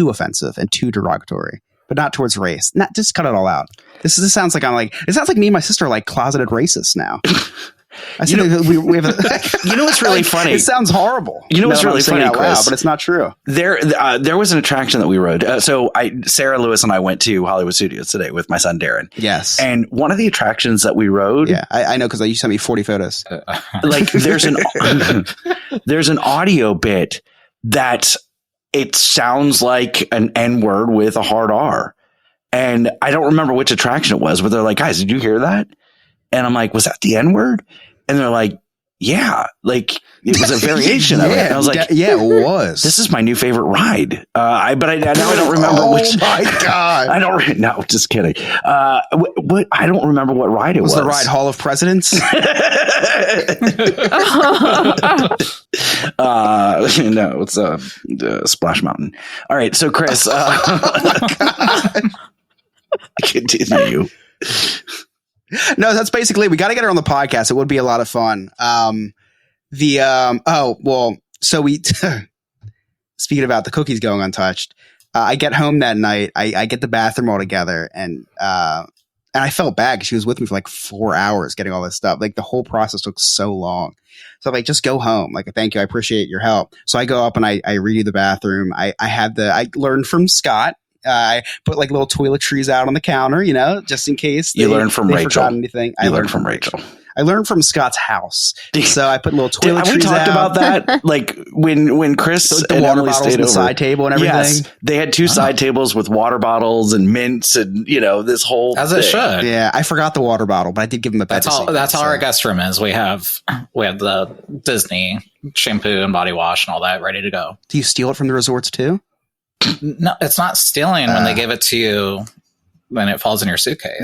offensive and too derogatory, but not towards race. Not just cut it all out. This sounds like it sounds like me and my sister are like closeted racists now. We have you know what's really funny? It sounds horrible. You know what's really funny, Chris? Loud, but it's not true. There was an attraction that we rode. Sarah Lewis and I went to Hollywood Studios today with my son Darren. Yes, and one of the attractions that we rode. Yeah, I know because you sent me 40 photos. Like there's an audio bit that it sounds like an N-word with a hard R, and I don't remember which attraction it was. But they're like, guys, did you hear that? And I'm like, was that the N-word? And they're like, yeah, like it was a variation of it. And I was like, yeah, it was. This is my new favorite ride. I don't remember which. Oh my God. No, just kidding. I don't remember what ride it was. Was the ride Hall of Presidents? No, it's Splash Mountain. All right. So Chris, Continue. No, that's basically, we got to get her on the podcast. It would be a lot of fun. So we, speaking about the cookies going untouched, I get home that night. I get the bathroom all together, and I felt bad because she was with me for like 4 hours getting all this stuff. Like the whole process took so long. So I'm like, just go home. Like, thank you. I appreciate your help. So I go up and I redo the bathroom. I learned from Scott. I put like little toiletries out on the counter, just in case. You learned from Rachel. Forgot anything. I learned from Rachel. I learned from Scott's house. So I put little toiletries out. Have we talked about that? Like when Chris the and water Emily bottles stayed and the over. side table and everything. Yes, they had two side tables with water bottles and mints and this whole As it should. Yeah, I forgot the water bottle, but I did give him a bed. That's how our guest room is. We have the Disney shampoo and body wash and all that ready to go. Do you steal it from the resorts too? No, it's not stealing when they give it to you when it falls in your suitcase.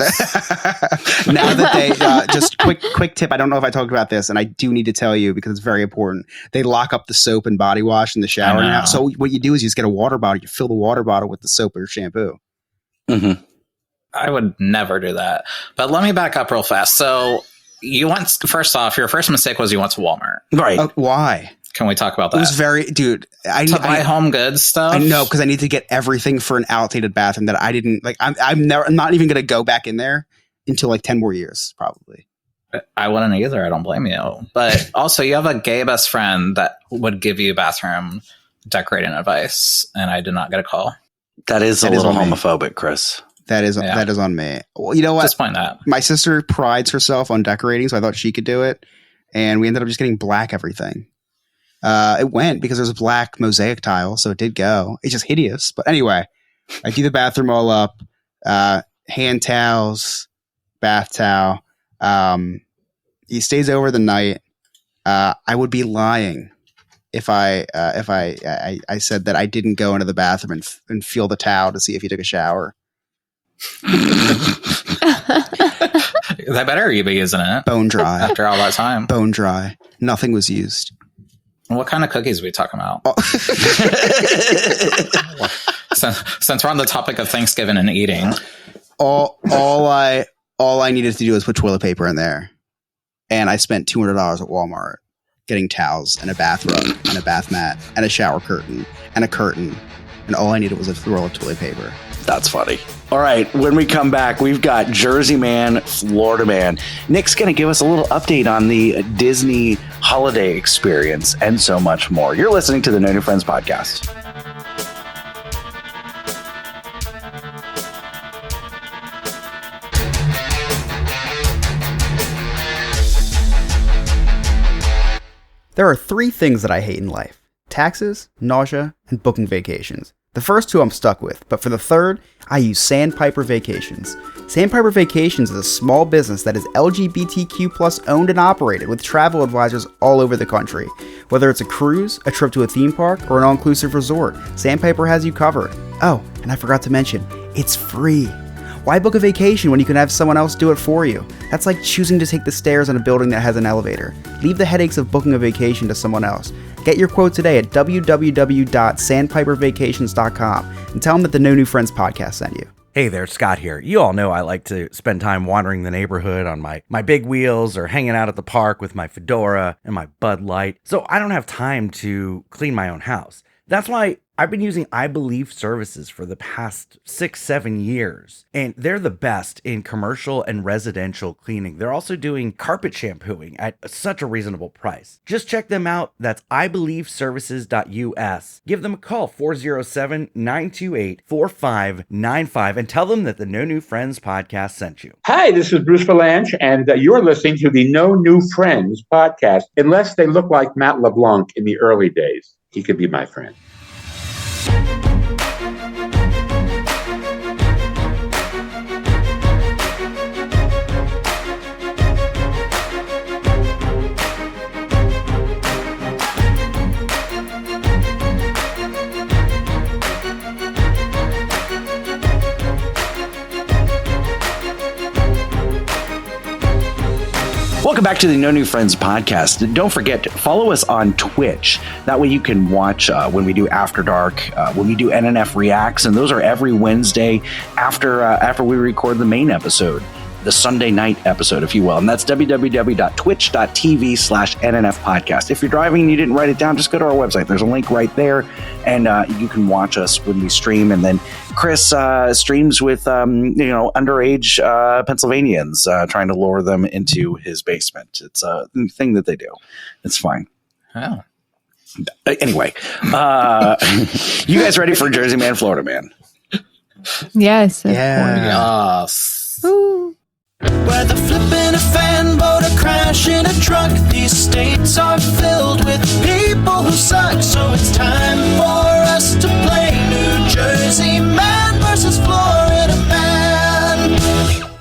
Now that they just quick tip, I don't know if I talked about this, and I do need to tell you because it's very important. They lock up the soap and body wash in the shower now. So what you do is you just get a water bottle, you fill the water bottle with the soap or shampoo. Mm-hmm. I would never do that. But let me back up real fast. So first off, your first mistake was you went to Walmart. Right. Why? Can we talk about that? It was to buy home goods stuff. I know, because I need to get everything for an outdated bathroom that I didn't like. I'm not even going to go back in there until like 10 more years, probably. I wouldn't either. I don't blame you. But also, you have a gay best friend that would give you bathroom decorating advice, and I did not get a call. That is a little homophobic, Chris. That is on me. Well, you know what? Just point that. My sister prides herself on decorating, so I thought she could do it, and we ended up just getting black everything. It went because there's a black mosaic tile, so it did go. It's just hideous. But anyway, I do the bathroom all up, hand towels, bath towel. He stays over the night. I would be lying if I said that I didn't go into the bathroom and feel the towel to see if he took a shower. That better you be using it. Bone dry. After all that time. Bone dry. Nothing was used. What kind of cookies are we talking about? Since we're on the topic of Thanksgiving and eating, all I needed to do was put toilet paper in there, and I spent $200 at Walmart getting towels and a bath rug and a bath mat and a shower curtain, and all I needed was a roll of toilet paper. That's funny. All right, when we come back, we've got Jersey Man, Florida Man. Nick's going to give us a little update on the Disney holiday experience and so much more. You're listening to the No New Friends podcast. There are 3 things that I hate in life: taxes, nausea, and booking vacations. The first 2 I'm stuck with, but for the third, I use Sandpiper Vacations. Sandpiper Vacations is a small business that is LGBTQ+ owned and operated with travel advisors all over the country. Whether it's a cruise, a trip to a theme park, or an all-inclusive resort, Sandpiper has you covered. Oh, and I forgot to mention, it's free. Why book a vacation when you can have someone else do it for you? That's like choosing to take the stairs in a building that has an elevator. Leave the headaches of booking a vacation to someone else. Get your quote today at www.sandpipervacations.com and tell them that the No New Friends podcast sent you. Hey there, Scott here. You all know I like to spend time wandering the neighborhood on my big wheels or hanging out at the park with my fedora and my Bud Light. So I don't have time to clean my own house. That's why I've been using I Believe services for the past 6-7 years, and they're the best in commercial and residential cleaning. They're also doing carpet shampooing at such a reasonable price. Just check them out. That's ibelieveservices.us. Give them a call, 407-928-4595, and tell them that the No New Friends podcast sent you. Hi, this is Bruce Valanche, and you're listening to the No New Friends podcast. Unless they look like Matt LeBlanc in the early days, he could be my friend. Welcome back to the No New Friends podcast. Don't forget to follow us on Twitch. That way you can watch when we do After Dark, when we do NNF Reacts, and those are every Wednesday after we record the main episode, the Sunday night episode, if you will. And that's www.twitch.tv/NNF podcast. If you're driving and you didn't write it down, just go to our website. There's a link right there, and you can watch us when we stream. And then Chris streams with underage Pennsylvanians, trying to lure them into his basement. It's a thing that they do. It's fine. Oh. Anyway, you guys ready for Jersey Man, Florida Man? Yes. Yes. Ooh. Whether flipping a fan boat or crashing a truck, these states are filled with people who suck. So it's time for us to play New Jersey Man versus Florida Man.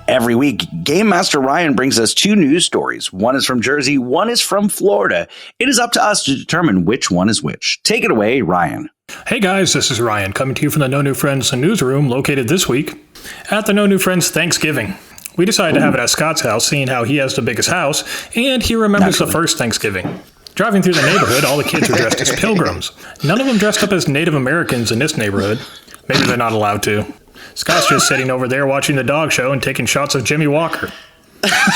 Every week, Game Master Ryan brings us 2 news stories. One is from Jersey, one is from Florida. It is up to us to determine which one is which. Take it away, Ryan. Hey guys, this is Ryan coming to you from the No New Friends newsroom located this week at the No New Friends Thanksgiving. We decided to have it at Scott's house, seeing how he has the biggest house, and he remembers the first Thanksgiving. Driving through the neighborhood, all the kids were dressed as pilgrims. None of them dressed up as Native Americans in this neighborhood. Maybe they're not allowed to. Scott's just sitting over there watching the dog show and taking shots of Jimmy Walker.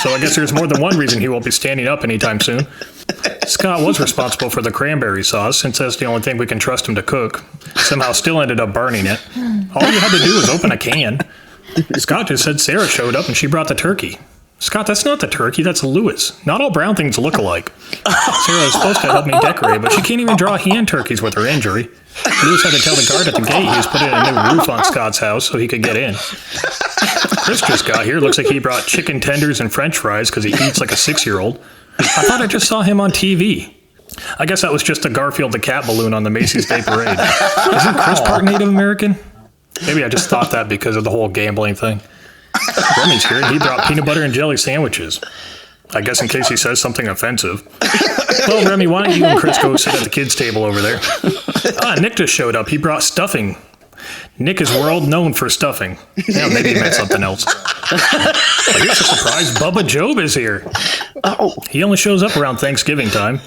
So I guess there's more than one reason he won't be standing up anytime soon. Scott was responsible for the cranberry sauce, since that's the only thing we can trust him to cook. Somehow still ended up burning it. All you had to do was open a can. Scott just said Sarah showed up and she brought the turkey. Scott, that's not the turkey, that's Lewis. Not all brown things look alike. Sarah is supposed to help me decorate, but she can't even draw hand turkeys with her injury. Lewis had to tell the guard at the gate he was putting a new roof on Scott's house so he could get in. Chris just got here. Looks like he brought chicken tenders and french fries because he eats like a 6-year-old. I thought I just saw him on TV. I guess that was just a Garfield the cat balloon on the Macy's Day Parade. Isn't Chris part Native American? Maybe I just thought that because of the whole gambling thing. Remy's here, and he brought peanut butter and jelly sandwiches. I guess in case he says something offensive. Well, Remy, why don't you and Chris go sit at the kids' table over there? Nick just showed up. He brought stuffing. Nick is world known for stuffing. Yeah, maybe he meant something else. Well, here's a surprise. Bubba Job is here. Oh. He only shows up around Thanksgiving time.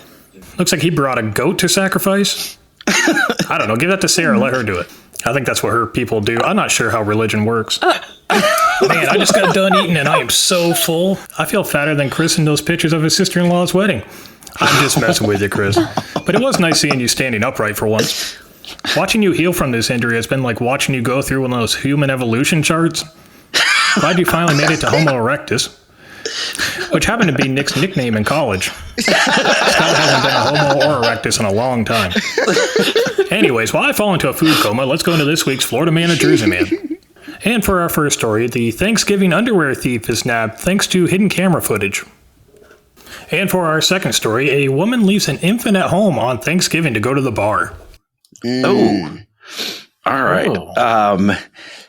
Looks like he brought a goat to sacrifice. I don't know. Give that to Sarah. Let her do it. I think that's what her people do. I'm not sure how religion works. Man, I just got done eating and I am so full. I feel fatter than Chris in those pictures of his sister-in-law's wedding. I'm just messing with you, Chris. But it was nice seeing you standing upright for once. Watching you heal from this injury has been like watching you go through one of those human evolution charts. Glad you finally made it to Homo erectus, which happened to be Nick's nickname in college. Scott hasn't been a Homo or erectus in a long time. Anyways, while I fall into a food coma, let's go into this week's Florida Man and Jersey Man. And for our first story, the Thanksgiving underwear thief is nabbed thanks to hidden camera footage. And for our second story, a woman leaves an infant at home on Thanksgiving to go to the bar. Oh, all right. Oh.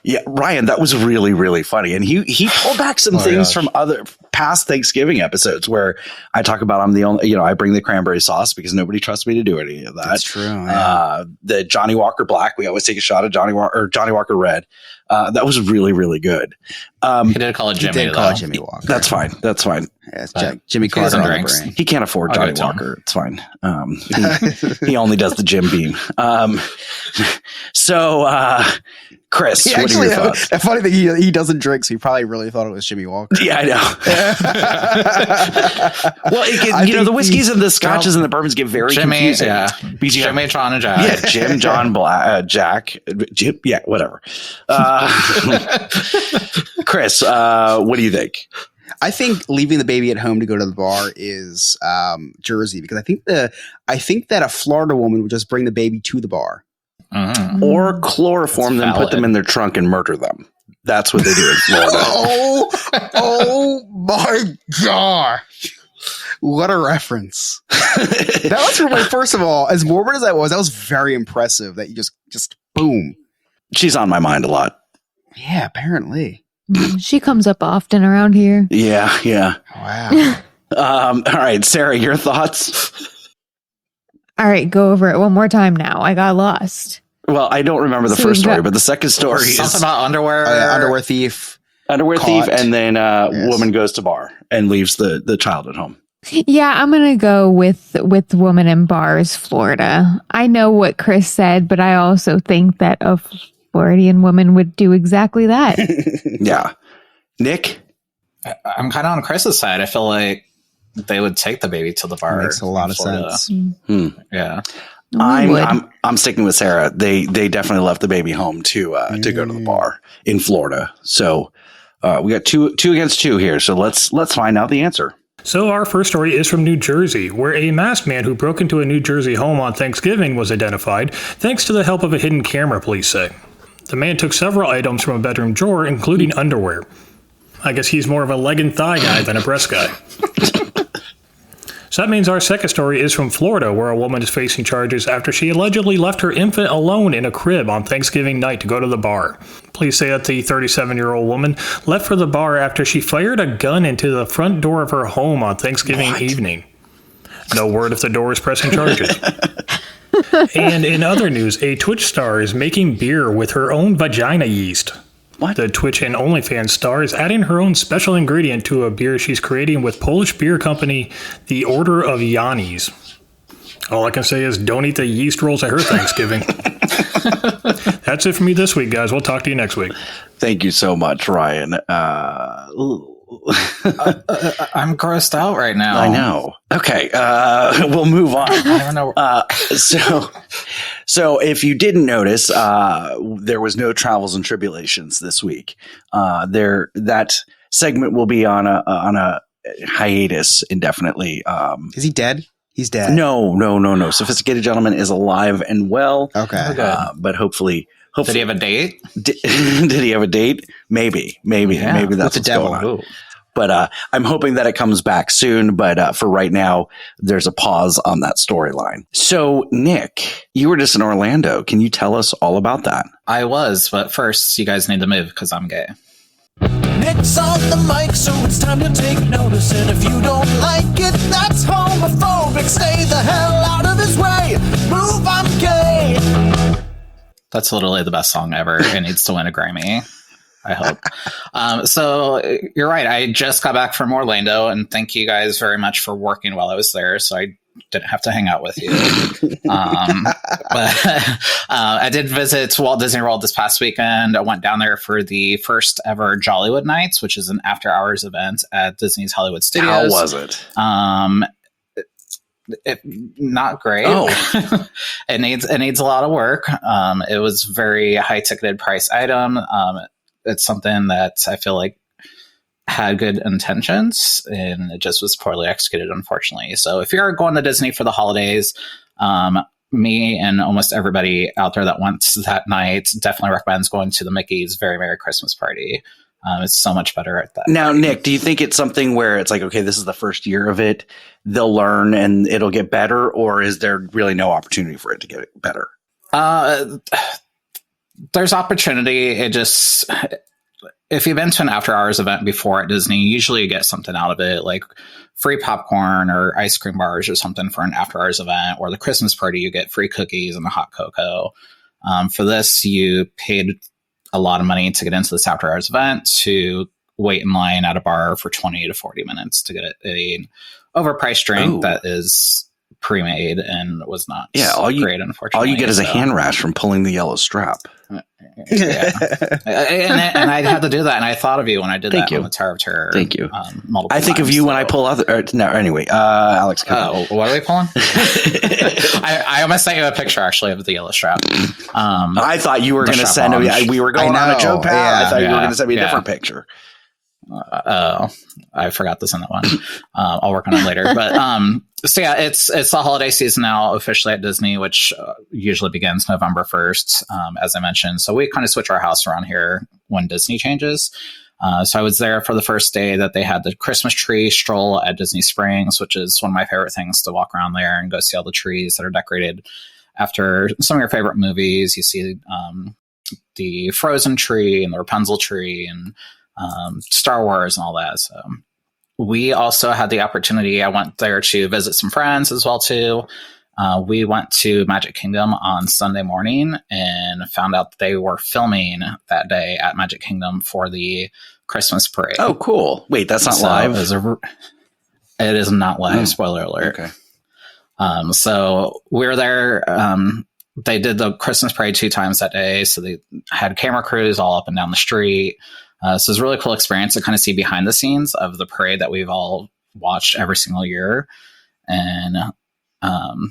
Yeah, Ryan, that was really, really funny. And he pulled back some things from other past Thanksgiving episodes where I talk about I'm the only, I bring the cranberry sauce because nobody trusts me to do any of that. That's true. Yeah. The Johnny Walker Black, we always take a shot of Johnny Walker Red. That was really, really good. He did call it Jimmy. He did call it Jimmy Walker. That's fine. Yeah, Jimmy Carter on the brain. He can't afford Johnny Walker. It's fine. He only does the Jim Beam. Chris, what are your thoughts? The funny thing, he doesn't drink, so he probably really thought it was Jimmy Walker. Yeah, I know. Well, the whiskeys and the scotches and the bourbons get very confusing. Yeah. Jimmy, John, and Jack. Yeah, Jim, John, Jack, Jim. Yeah, whatever. Chris, what do you think? I think leaving the baby at home to go to the bar is Jersey, because I think that a Florida woman would just bring the baby to the bar. Or chloroform them, put them in their trunk, and murder them. That's what they do in Florida. Oh my gosh. What a reference. That was from first of all, as morbid as that was very impressive that you just boom. She's on my mind a lot. Yeah, apparently. She comes up often around here. Yeah. Wow. All right, Sarah, your thoughts? All right, go over it one more time now. I got lost. Well, I don't remember the first story, but the second story is something about underwear. Underwear thief. Underwear caught. thief, and then woman goes to bar and leaves the child at home. Yeah, I'm going to go with woman in bars, Florida. I know what Chris said, but I also think that a Floridian woman would do exactly that. Yeah. Nick? I'm kind of on Chris's side. I feel like they would take the baby to the bar. That makes a lot of sense. Yeah. I'm sticking with Sarah. They definitely left the baby home to go to the bar in Florida. So we got two against two here. So let's find out the answer. So our first story is from New Jersey, where a masked man who broke into a New Jersey home on Thanksgiving was identified, thanks to the help of a hidden camera, police say. The man took several items from a bedroom drawer, including underwear. I guess he's more of a leg and thigh guy than a breast guy. So that means our second story is from Florida, where a woman is facing charges after she allegedly left her infant alone in a crib on Thanksgiving night to go to the bar. Police say that the 37-year-old woman left for the bar after she fired a gun into the front door of her home on Thanksgiving evening. No word if the door is pressing charges. And in other news, a Twitch star is making beer with her own vagina yeast. What? The Twitch and OnlyFans star is adding her own special ingredient to a beer she's creating with Polish beer company The Order of Yanni's. All I can say is don't eat the yeast rolls at her Thanksgiving. That's it for me this week, guys. We'll talk to you next week. Thank you so much, Ryan. I'm grossed out right now. I know. Okay, we'll move on. I don't know. So if you didn't notice, there was no Travels and Tribulations this week. That segment will be on a hiatus indefinitely. Is he dead? He's dead. No. Sophisticated Gentleman is alive and well. Okay. But hopefully. Did he have a date? Did he have a date? Maybe. Yeah. Maybe that's With the devil. going on. But I'm hoping that it comes back soon. But for right now, there's a pause on that storyline. So, Nick, you were just in Orlando. Can you tell us all about that? I was, but first, you guys need to move because I'm gay. Nick's on the mic, so it's time to take notice. And if you don't like it, that's homophobic. Stay the hell out of his way. Move, I'm gay. That's literally the best song ever. It needs to win a Grammy, I hope. So you're right. I just got back from Orlando, and thank you guys very much for working while I was there. So I didn't have to hang out with you. But I did visit Walt Disney World this past weekend. I went down there for the first ever Jollywood Nights, which is an after-hours event at Disney's Hollywood Studios. How was it? Not great. Oh. It needs a lot of work. It was very high ticketed price item. It's something that I feel like had good intentions and it just was poorly executed, unfortunately. So if you're going to Disney for the holidays, me and almost everybody out there that went that night definitely recommends going to the Mickey's Very Merry Christmas Party. It's so much better at that. Now, Nick, do you think it's something where it's like, okay, this is the first year of it, they'll learn and it'll get better, or is there really no opportunity for it to get better? There's opportunity. It just, if you've been to an after-hours event before at Disney, usually you get something out of it, like free popcorn or ice cream bars or something for an after-hours event, or the Christmas party, you get free cookies and a hot cocoa. For this, you paid a lot of money to get into this after-hours event, to wait in line at a bar for 20 to 40 minutes to get an overpriced drink that is pre-made and was not great, unfortunately. All you get is a hand rash from pulling the yellow strap. Yeah. and I had to do that, and I thought of you when I did that on the Tower of Terror. Thank you. Multiple I think times, of you when I pull other. No, anyway, Alex. What are we pulling? I almost sent you a picture actually of the yellow strap. I thought you were going to send me. We were going on a joke path. Yeah. I thought you were going to send me a different picture. I forgot to send that one. I'll work on it later. But so yeah, it's the holiday season now officially at Disney, which usually begins November 1st, as I mentioned. So we kind of switch our house around here when Disney changes. So I was there for the first day that they had the Christmas tree stroll at Disney Springs, which is one of my favorite things, to walk around there and go see all the trees that are decorated after some of your favorite movies. You see the Frozen tree and the Rapunzel tree and Star Wars and all that. So we also had the opportunity. I went there to visit some friends as well too. We went to Magic Kingdom on Sunday morning and found out that they were filming that day at Magic Kingdom for the Christmas parade. Oh, cool. Wait, that's not live? It is not live. Spoiler alert. Okay. So we were there. They did the Christmas parade 2 times that day. So they had camera crews all up and down the street. So it was a really cool experience to kind of see behind the scenes of the parade that we've all watched every single year. And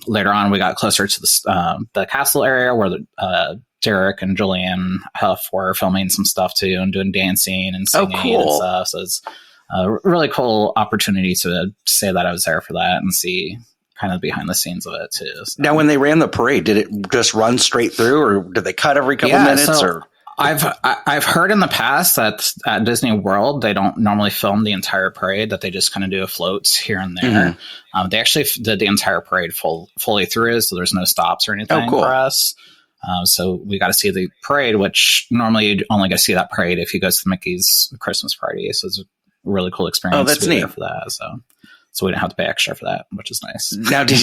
later on, we got closer to the castle area where Derek and Julianne Hough were filming some stuff too and doing dancing and singing and stuff. So it's a really cool opportunity to say that I was there for that and see kind of behind the scenes of it too. So. Now, when they ran the parade, did it just run straight through, or did they cut every couple minutes? So or I've heard in the past that at Disney World they don't normally film the entire parade; that they just kind of do a floats here and there. They actually did the entire parade fully through, so there's no stops or anything for us. So we got to see the parade, which normally you'd only get to see that parade if you go to the Mickey's Christmas party. So it's a really cool experience. Oh, that's neat for that. So we didn't have to pay extra for that, which is nice. Now, did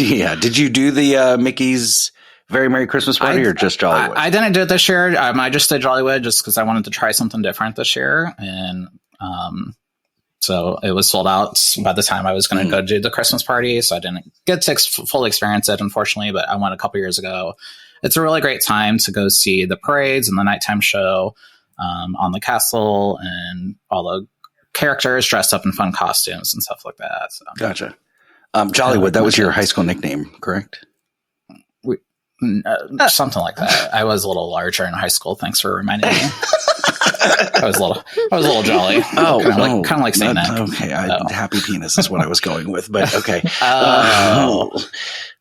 you do the Mickey's Very Merry Christmas party or just Jollywood? I didn't do it this year. I just did Jollywood just because I wanted to try something different this year. And so it was sold out by the time I was going to go do the Christmas party. So I didn't get to fully experience it, unfortunately, but I went a couple years ago. It's a really great time to go see the parades and the nighttime show on the castle and all the characters dressed up in fun costumes and stuff like that. So. Gotcha. Jollywood, that was your high school nickname, correct? Something like that. I was a little larger in high school. Thanks for reminding me. I was a little jolly. Kind of like saying that. Okay, happy penis is what I was going with, but okay.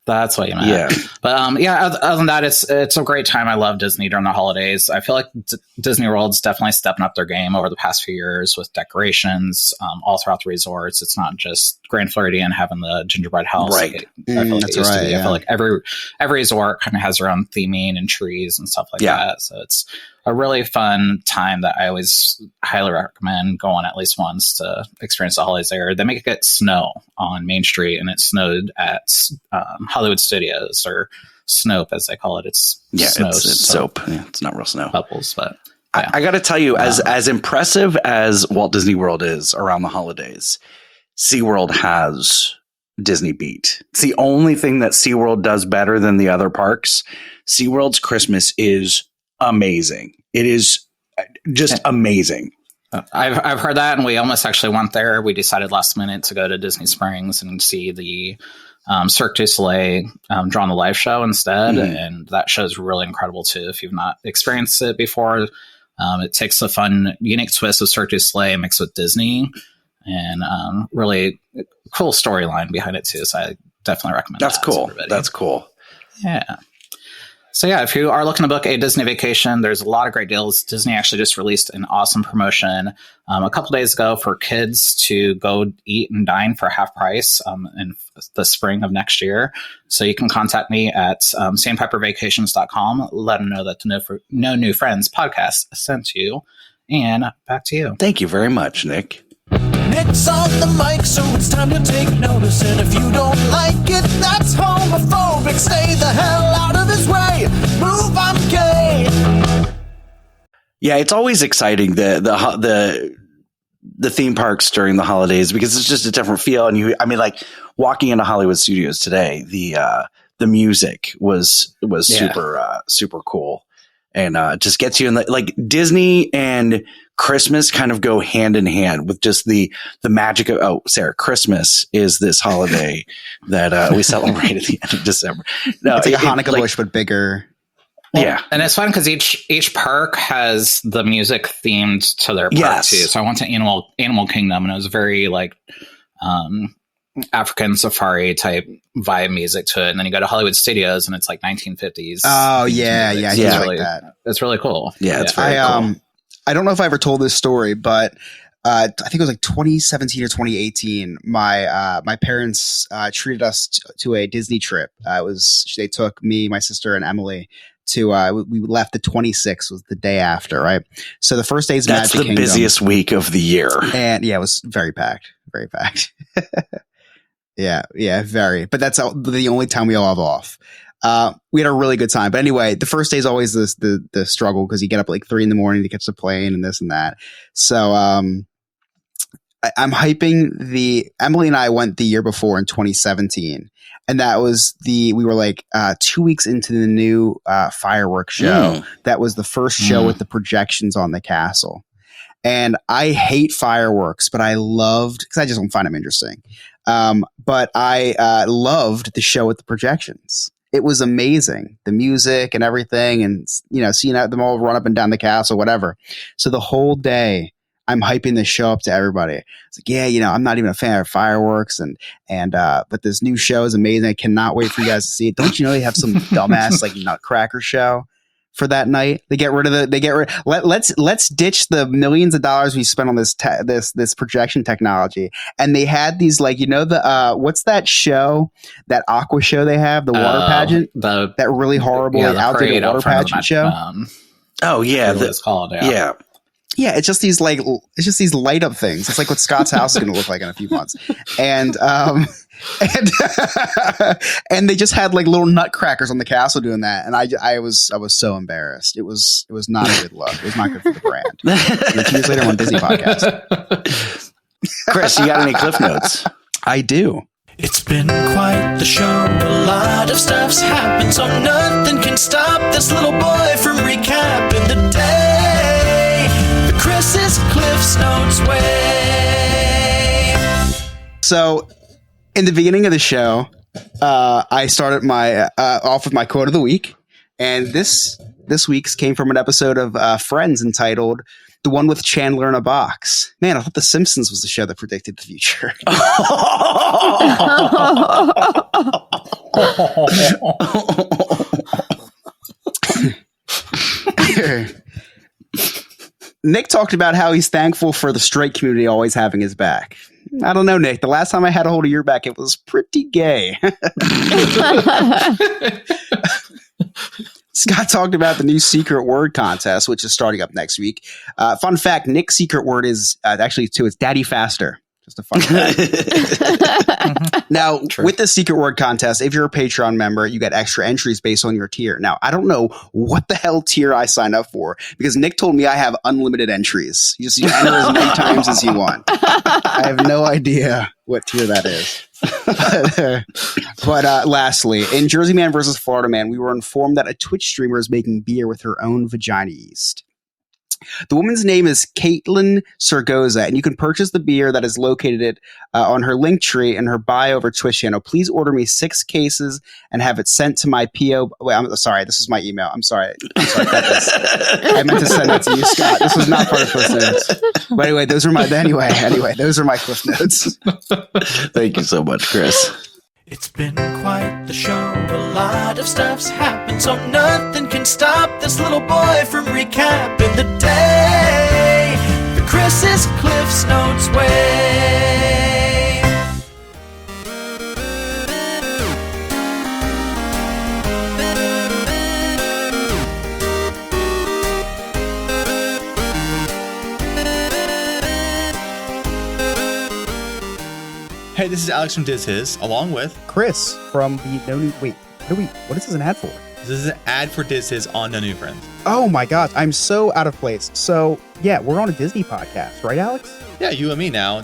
That's what you meant. Yeah. But other than that, it's a great time. I love Disney during the holidays. I feel like Disney World's definitely stepping up their game over the past few years with decorations all throughout the resorts. It's not just Grand Floridian having the gingerbread house. Right. I feel like it used to be. I feel like every resort kind of has their own theming and trees and stuff like that. So it's a really fun time that I always highly recommend going at least once to experience the holidays there. They make it snow on Main Street, and it snowed at Hollywood Studios, or Snope as they call it. It's soap. Yeah, it's not real snow. Bubbles, but yeah. I got to tell you, as impressive as Walt Disney World is around the holidays, SeaWorld has Disney beat. It's the only thing that SeaWorld does better than the other parks. SeaWorld's Christmas is amazing. It is just amazing. I've heard that, and we almost actually went there. We decided last minute to go to Disney Springs and see the Cirque du Soleil Draw on the Live show instead, and that show is really incredible too. If you've not experienced it before, it takes a fun, unique twist of Cirque du Soleil mixed with Disney, and really cool storyline behind it too. So I definitely recommend That's that cool. to everybody. That's cool. Yeah. So yeah, if you are looking to book a Disney vacation, there's a lot of great deals. Disney actually just released an awesome promotion a couple days ago for kids to go eat and dine for half price in the spring of next year. So you can contact me at sandpipervacations.com. Let them know that the No New Friends podcast sent you. And back to you. Thank you very much, Nick. Nick's on the mic, so it's time to take notice. And if you don't like it, that's homophobic. Stay the hell out of his way. Move, I'm gay. Yeah, it's always exciting the theme parks during the holidays because it's just a different feel. And like walking into Hollywood Studios today, the music was super cool, and just gets you in like Disney and Christmas kind of go hand in hand with just the magic of, Sarah, Christmas is this holiday that we celebrate at the end of December. No, it's like a Hannukah bush, but bigger. Well, yeah. And it's fun because each park has the music themed to their park too. So I went to Animal Kingdom, and it was very like African safari type vibe music to it. And then you go to Hollywood Studios, and it's like 1950s. Oh yeah. Really, like that. It's really cool. Yeah, it's very cool. I don't know if I ever told this story, but I think it was like 2017 or 2018. My parents treated us to a Disney trip. They took me, my sister, and Emily to. We left the 26th, was the day after, right? So the first day is That's Magic Kingdom. the busiest week of the year, and yeah, it was very packed. Yeah, very. But that's the only time we all have off. We had a really good time. But anyway, the first day is always the struggle because you get up like 3 a.m. to catch the plane and this and that. So I'm hyping Emily and I went the year before in 2017. And that was we were like 2 weeks into the new fireworks show. That was the first show with the projections on the castle. And I hate fireworks, but I loved, because I just don't find them interesting. But I loved the show with the projections. It was amazing, the music and everything, and seeing them all run up and down the castle, whatever. So the whole day, I'm hyping this show up to everybody. It's like, yeah, I'm not even a fan of fireworks, but this new show is amazing. I cannot wait for you guys to see it. Don't you know they have some dumbass like Nutcracker show for that night? Let's ditch the millions of dollars we spent on this projection technology. And they had these what's that show, that aqua show they have, the water pageant, that really horrible outdated water pageant show. Oh yeah, it's called. Yeah. Yeah, it's just these light up things. It's like what Scott's house is going to look like in a few months, and they just had like little nutcrackers on the castle doing that, and I was so embarrassed. It was not a good look. It was not good for the brand. And then 2 years later, I'm on Disney podcast. Chris, you got any cliff notes? I do. It's been quite the show. A lot of stuff's happened, so nothing can stop this little boy from recapping the day. Chris's Cliff's Notes way. So, in the beginning of the show, I started my off with my quote of the week, and this week's came from an episode of Friends entitled "The One with Chandler in a Box." Man, I thought The Simpsons was the show that predicted the future. Nick talked about how he's thankful for the straight community always having his back. I don't know, Nick. The last time I had a hold of your back, it was pretty gay. Scott talked about the new secret word contest, which is starting up next week. Fun fact, Nick's secret word is it's Daddy Faster. Just a fun fact. Now, with the secret word contest, if you're a Patreon member, you get extra entries based on your tier. Now, I don't know what the hell tier I signed up for, because Nick told me I have unlimited entries. You enter as many times as you want. I have no idea what tier that is. But lastly, in Jersey Man versus Florida Man, we were informed that a Twitch streamer is making beer with her own vagina yeast. The woman's name is Caitlin Sergoza, and you can purchase the beer that is located on her link tree in her bio over Twitch channel. Please order me 6 cases and have it sent to my PO. Wait, I'm sorry. This is my email. I'm sorry. I meant to send it to you, Scott. This was not part of Cliff Notes. But anyway, those are my Cliff Notes. Thank you so much, Chris. It's been quite the show. A lot of stuff's happened, so nothing can stop this little boy from recapping the day. The Chris's Cliff's Notes way. Hey, this is Alex from Diz His, along with Chris from the No New. Wait, what is this an ad for? This is an ad for Diz His on No New Friends. Oh my gosh, I'm so out of place. So yeah, we're on a Disney podcast, right, Alex? Yeah, you and me now.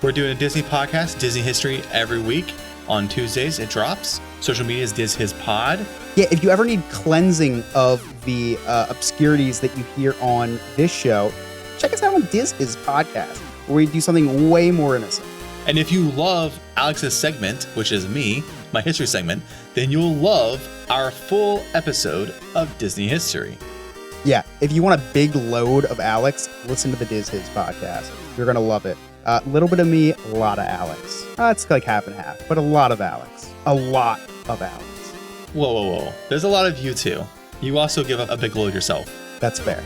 We're doing a Disney podcast, Disney History, every week. On Tuesdays, it drops. Social media is Diz His Pod. Yeah, if you ever need cleansing of the obscurities that you hear on this show, check us out on Diz His podcast, where we do something way more innocent. And if you love Alex's segment, which is me, my history segment, then you'll love our full episode of Disney History. Yeah, if you want a big load of Alex, listen to the Diz His podcast. You're going to love it. A little bit of me, a lot of Alex. It's like half and half, but a lot of Alex. A lot of Alex. Whoa. There's a lot of you too. You also give up a big load yourself. That's fair.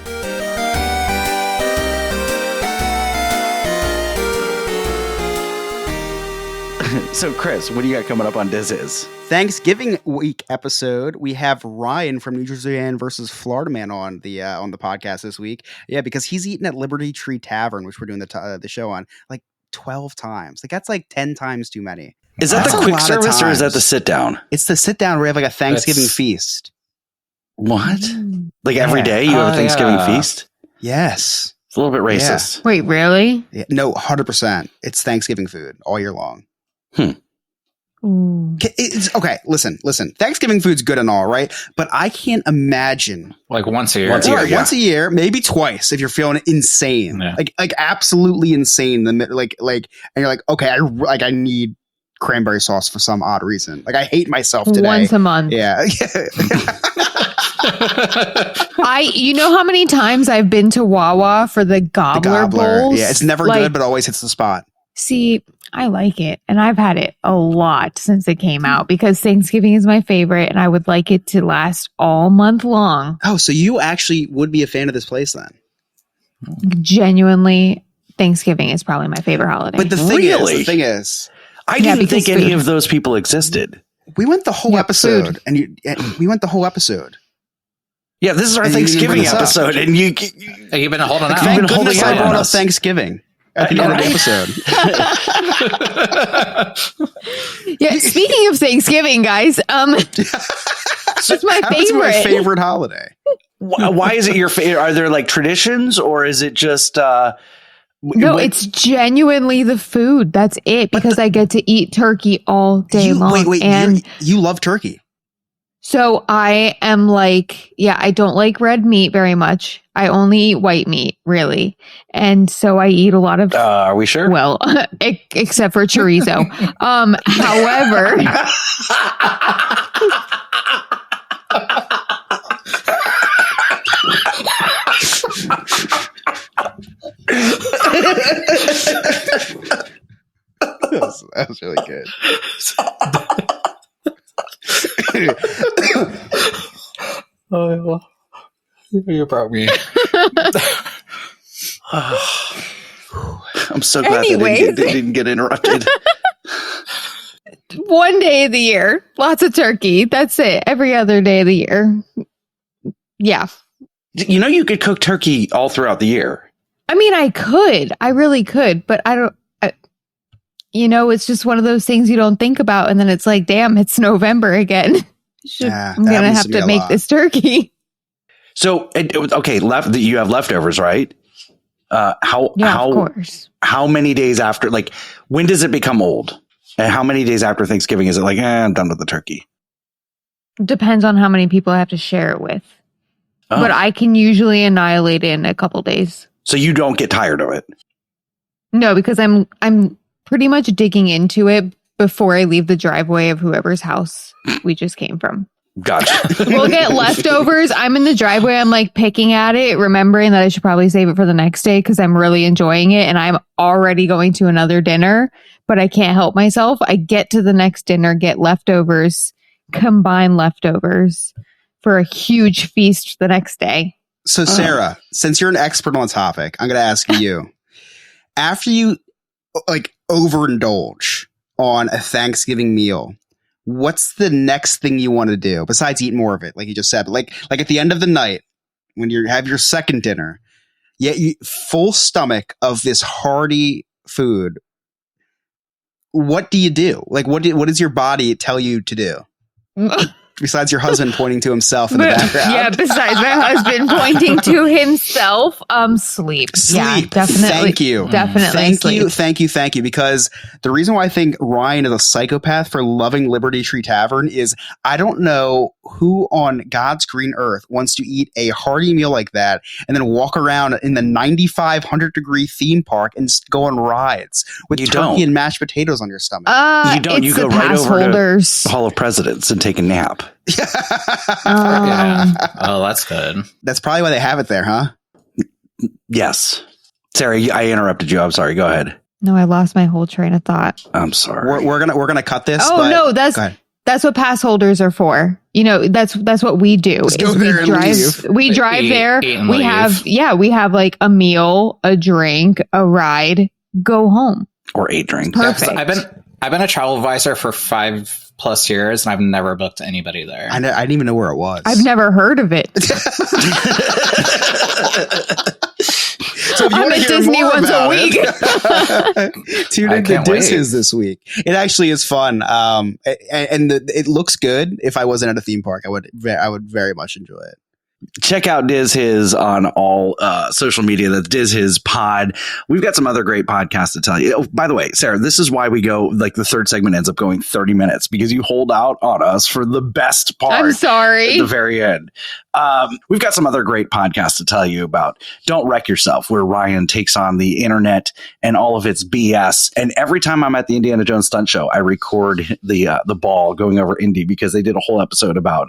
So, Chris, what do you got coming up on Diz Is? Thanksgiving week episode. We have Ryan from New Jersey Man versus Florida Man on the podcast this week. Yeah, because he's eaten at Liberty Tree Tavern, which we're doing the show on, like 12 times. Like that's like 10 times too many. Is that That's the a quick lot of service or is that times. the sit down? It's the sit down where we have like a Thanksgiving feast. What? Like every day you have a Thanksgiving feast? Yes. It's a little bit racist. Wait, really? Yeah. No, 100%. It's Thanksgiving food all year long. It's okay. Listen. Thanksgiving food's good and all, right? But I can't imagine like once a year. Once a year, maybe twice if you're feeling insane, like absolutely insane. And you're like, okay, I need cranberry sauce for some odd reason. Like I hate myself today. Once a month. Yeah. You know how many times I've been to Wawa for the gobbler bowls? Yeah, it's never good, but always hits the spot. See, I like it, and I've had it a lot since it came out because Thanksgiving is my favorite, and I would like it to last all month long. Oh, so you actually would be a fan of this place then? Genuinely, Thanksgiving is probably my favorite holiday. But the thing is, I didn't think any of those people existed. We went the whole episode, we went the whole episode. Yeah, this is our Thanksgiving episode, and you've been holding out. Thank goodness I brought up Thanksgiving at the end of the episode. Yeah, speaking of Thanksgiving, guys, it's my It's my favorite holiday. Why is it your favorite? Are there like traditions, or is it just? No, it's genuinely the food. That's it. Because I get to eat turkey all day long. Wait, and you love turkey. So I am like, I don't like red meat very much. I only eat white meat, really. And so I eat a lot of... are we sure? Well, except for chorizo. However... that was really good. Oh, you brought me. I'm so glad they didn't get interrupted. One day of the year, lots of turkey. That's it. Every other day of the year. Yeah. You know, you could cook turkey all throughout the year. I mean, I could. I really could. But I don't. It's just one of those things you don't think about. And then it's like, damn, it's November again. I'm going to have to make this turkey. So, okay, you have leftovers, right? Of course. How many days after, like, when does it become old? And how many days after Thanksgiving is it like, I'm done with the turkey? Depends on how many people I have to share it with. Oh. But I can usually annihilate it in a couple days. So you don't get tired of it? No, because I'm pretty much digging into it before I leave the driveway of whoever's house we just came from. Gotcha. We'll get leftovers. I'm in the driveway. I'm like picking at it, remembering that I should probably save it for the next day because I'm really enjoying it. And I'm already going to another dinner, but I can't help myself. I get to the next dinner, get leftovers, combine leftovers for a huge feast the next day. So Sarah, since you're an expert on the topic, I'm going to ask you, after you like overindulge on a Thanksgiving meal, what's the next thing you want to do besides eat more of it? Like you just said, like at the end of the night when you have your second dinner, you full stomach of this hearty food. What do you do? Like, what does your body tell you to do? Besides your husband pointing to himself in the background. Yeah, besides my husband pointing to himself, sleep. Yeah, definitely. Thank you. Definitely. Thank you. Because the reason why I think Ryan is a psychopath for loving Liberty Tree Tavern is I don't know who on God's green earth wants to eat a hearty meal like that and then walk around in the 9,500 degree theme park and go on rides with turkey and mashed potatoes on your stomach. You don't. You go right over to the Hall of Presidents and take a nap. Yeah. Oh, that's good. That's probably why they have it there, huh? Yes. Sarah, I interrupted you. I'm sorry. Go ahead. No, I lost my whole train of thought. I'm sorry. We're gonna cut this. Oh no, that's what pass holders are for. You know, that's what we do. We drive there. We have like a meal, a drink, a ride, go home. Or a drink. Perfect. I've been a travel advisor for 5+ years, and I've never booked anybody there. I didn't even know where it was. I've never heard of it. So I'm at Disney once a week. Tune in to Disney's this week. It actually is fun. And it looks good. If I wasn't at a theme park, I would very much enjoy it. Check out Diz His on all social media. That's Diz His Pod. We've got some other great podcasts to tell you. Oh, by the way, Sarah, this is why we go, like, the third segment ends up going 30 minutes because you hold out on us for the best part. I'm sorry. At the very end. We've got some other great podcasts to tell you about. Don't Wreck Yourself, where Ryan takes on the internet and all of its BS. And every time I'm at the Indiana Jones stunt show, I record the ball going over Indy because they did a whole episode about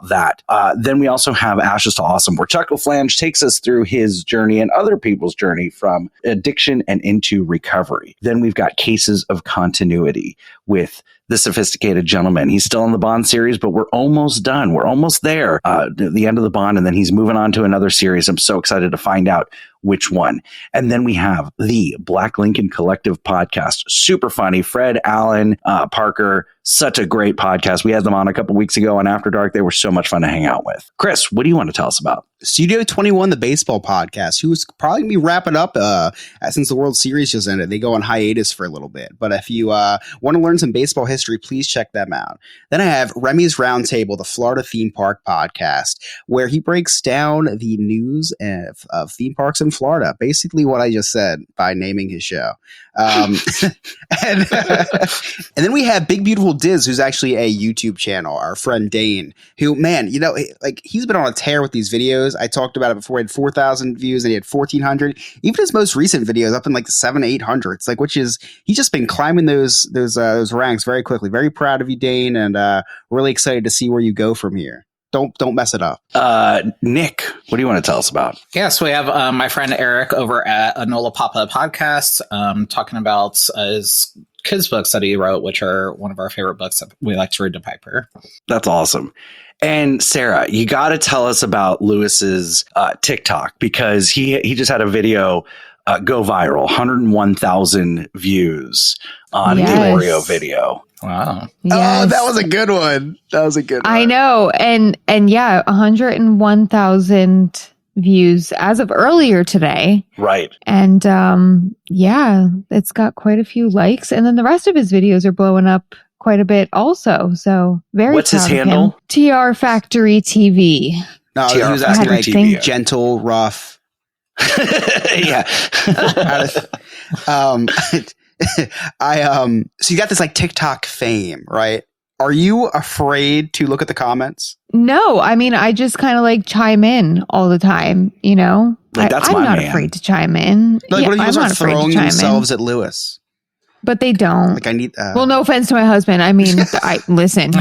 that. Then we also have Ashes to Awesome, where Chuck LaFlange takes us through his journey and other people's journey from addiction and into recovery. Then we've got Cases of Continuity with The Sophisticated Gentleman. He's still in the Bond series, but we're almost done. We're almost there, the end of the Bond, and then he's moving on to another series. I'm so excited to find out which one. And then we have the Black Lincoln Collective podcast. Super funny. Fred, Allen, Parker, such a great podcast. We had them on a couple weeks ago on After Dark. They were so much fun to hang out with. Chris, what do you want to tell us about? Studio 21, the baseball podcast, who's probably going to be wrapping up since the World Series just ended. They go on hiatus for a little bit. But if you want to learn some baseball history, please check them out. Then I have Remy's Roundtable, the Florida Theme Park podcast, where he breaks down the news of theme parks in Florida. Basically what I just said by naming his show. And then we have Big Beautiful Diz, who's actually a YouTube channel, our friend Dane, who, man, he's been on a tear with these videos. I talked about it before. He had 4,000 views and he had 1,400. Even his most recent videos up in like the 700-800s, like, which is, he's just been climbing those ranks very quickly. Very proud of you, Dane, and really excited to see where you go from here. Don't mess it up. Nick, what do you want to tell us about? Yes, we have my friend Eric over at Anola Papa Podcast talking about his kids' books that he wrote, which are one of our favorite books that we like to read to Piper. That's awesome. And Sarah, you got to tell us about Lewis's TikTok, because he just had a video go viral, 101,000 views on the Oreo video. Wow. Yes. Oh, that was a good one. I know. And yeah, 101,000 views as of earlier today. Right. And yeah, it's got quite a few likes. And then the rest of his videos are blowing up quite a bit also. So very What's his handle? TR Factory TV. No, he was asking like TV. Gentle, rough. Yeah. So you got this like TikTok fame, right? Are you afraid to look at the comments? No, I mean, I just kind of like chime in all the time, you know? Like, that's I'm not man. afraid to chime in. Like, what if you I'm start throwing themselves at Lewis? But they don't. Like, I need. Well, no offense to my husband. I mean, listen,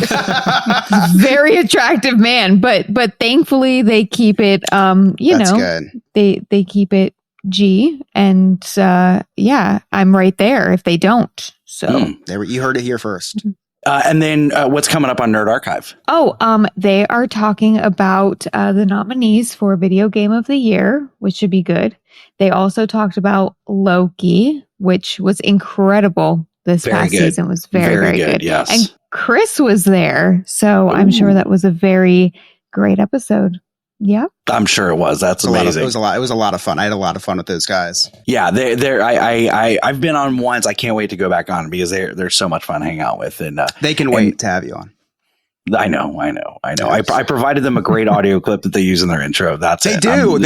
very attractive man, but thankfully they keep it. That's good. They keep it G, and yeah, I'm right there if they don't. So you heard it here first. And then what's coming up on Nerd Archive? Oh, they are talking about the nominees for Video Game of the Year, which should be good. They also talked about Loki, which was incredible this past season. It was very good. Yes. And Chris was there, so I'm sure that was a very great episode. Yeah, I'm sure it was. That's amazing. It was a lot of fun. I had a lot of fun with those guys. Yeah, I've been on once. I can't wait to go back on because they're so much fun to hang out with, and they can wait to have you on. I know. Yes. I provided them a great audio clip that they use in their intro. They do.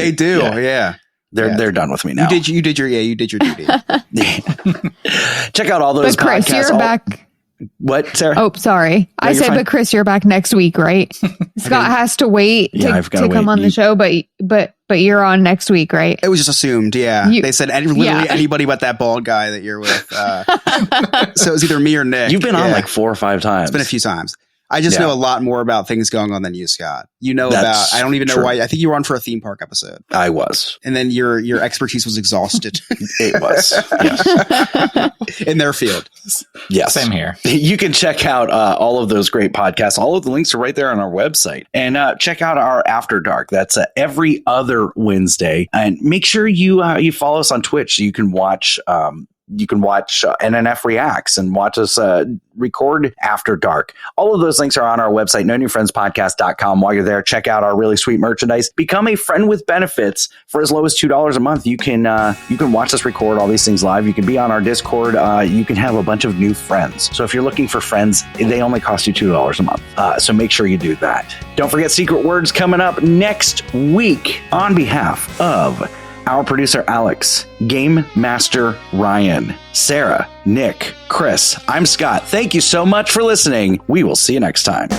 Yeah. They're done with me now. You did your duty. Check out all those but Chris, podcasts. You're back. What, Sarah? Oh, sorry. No, I said, fine. But Chris, you're back next week, right? Scott has to wait to come on the show, but you're on next week, right? It was just assumed, yeah. They said literally anybody but that bald guy that you're with. So it was either me or Nick. You've been on like 4 or 5 times. It's been a few times. I just know a lot more about things going on than you, Scott. You know I don't even know why. I think you were on for a theme park episode. I was. And then your expertise was exhausted. It was. Yes. In their field. Yes. Same here. You can check out all of those great podcasts. All of the links are right there on our website. And check out our After Dark. That's every other Wednesday. And make sure you follow us on Twitch so you can watch You can watch NNF Reacts and watch us record After Dark. All of those links are on our website, nonewfriendspodcast.com. While you're there, check out our really sweet merchandise. Become a friend with benefits for as low as $2 a month. You can watch us record all these things live. You can be on our Discord. You can have a bunch of new friends. So if you're looking for friends, they only cost you $2 a month. So make sure you do that. Don't forget Secret Words coming up next week. On behalf of our producer Alex, Game Master Ryan, Sarah, Nick, Chris, I'm Scott. Thank you so much for listening. We will see you next time.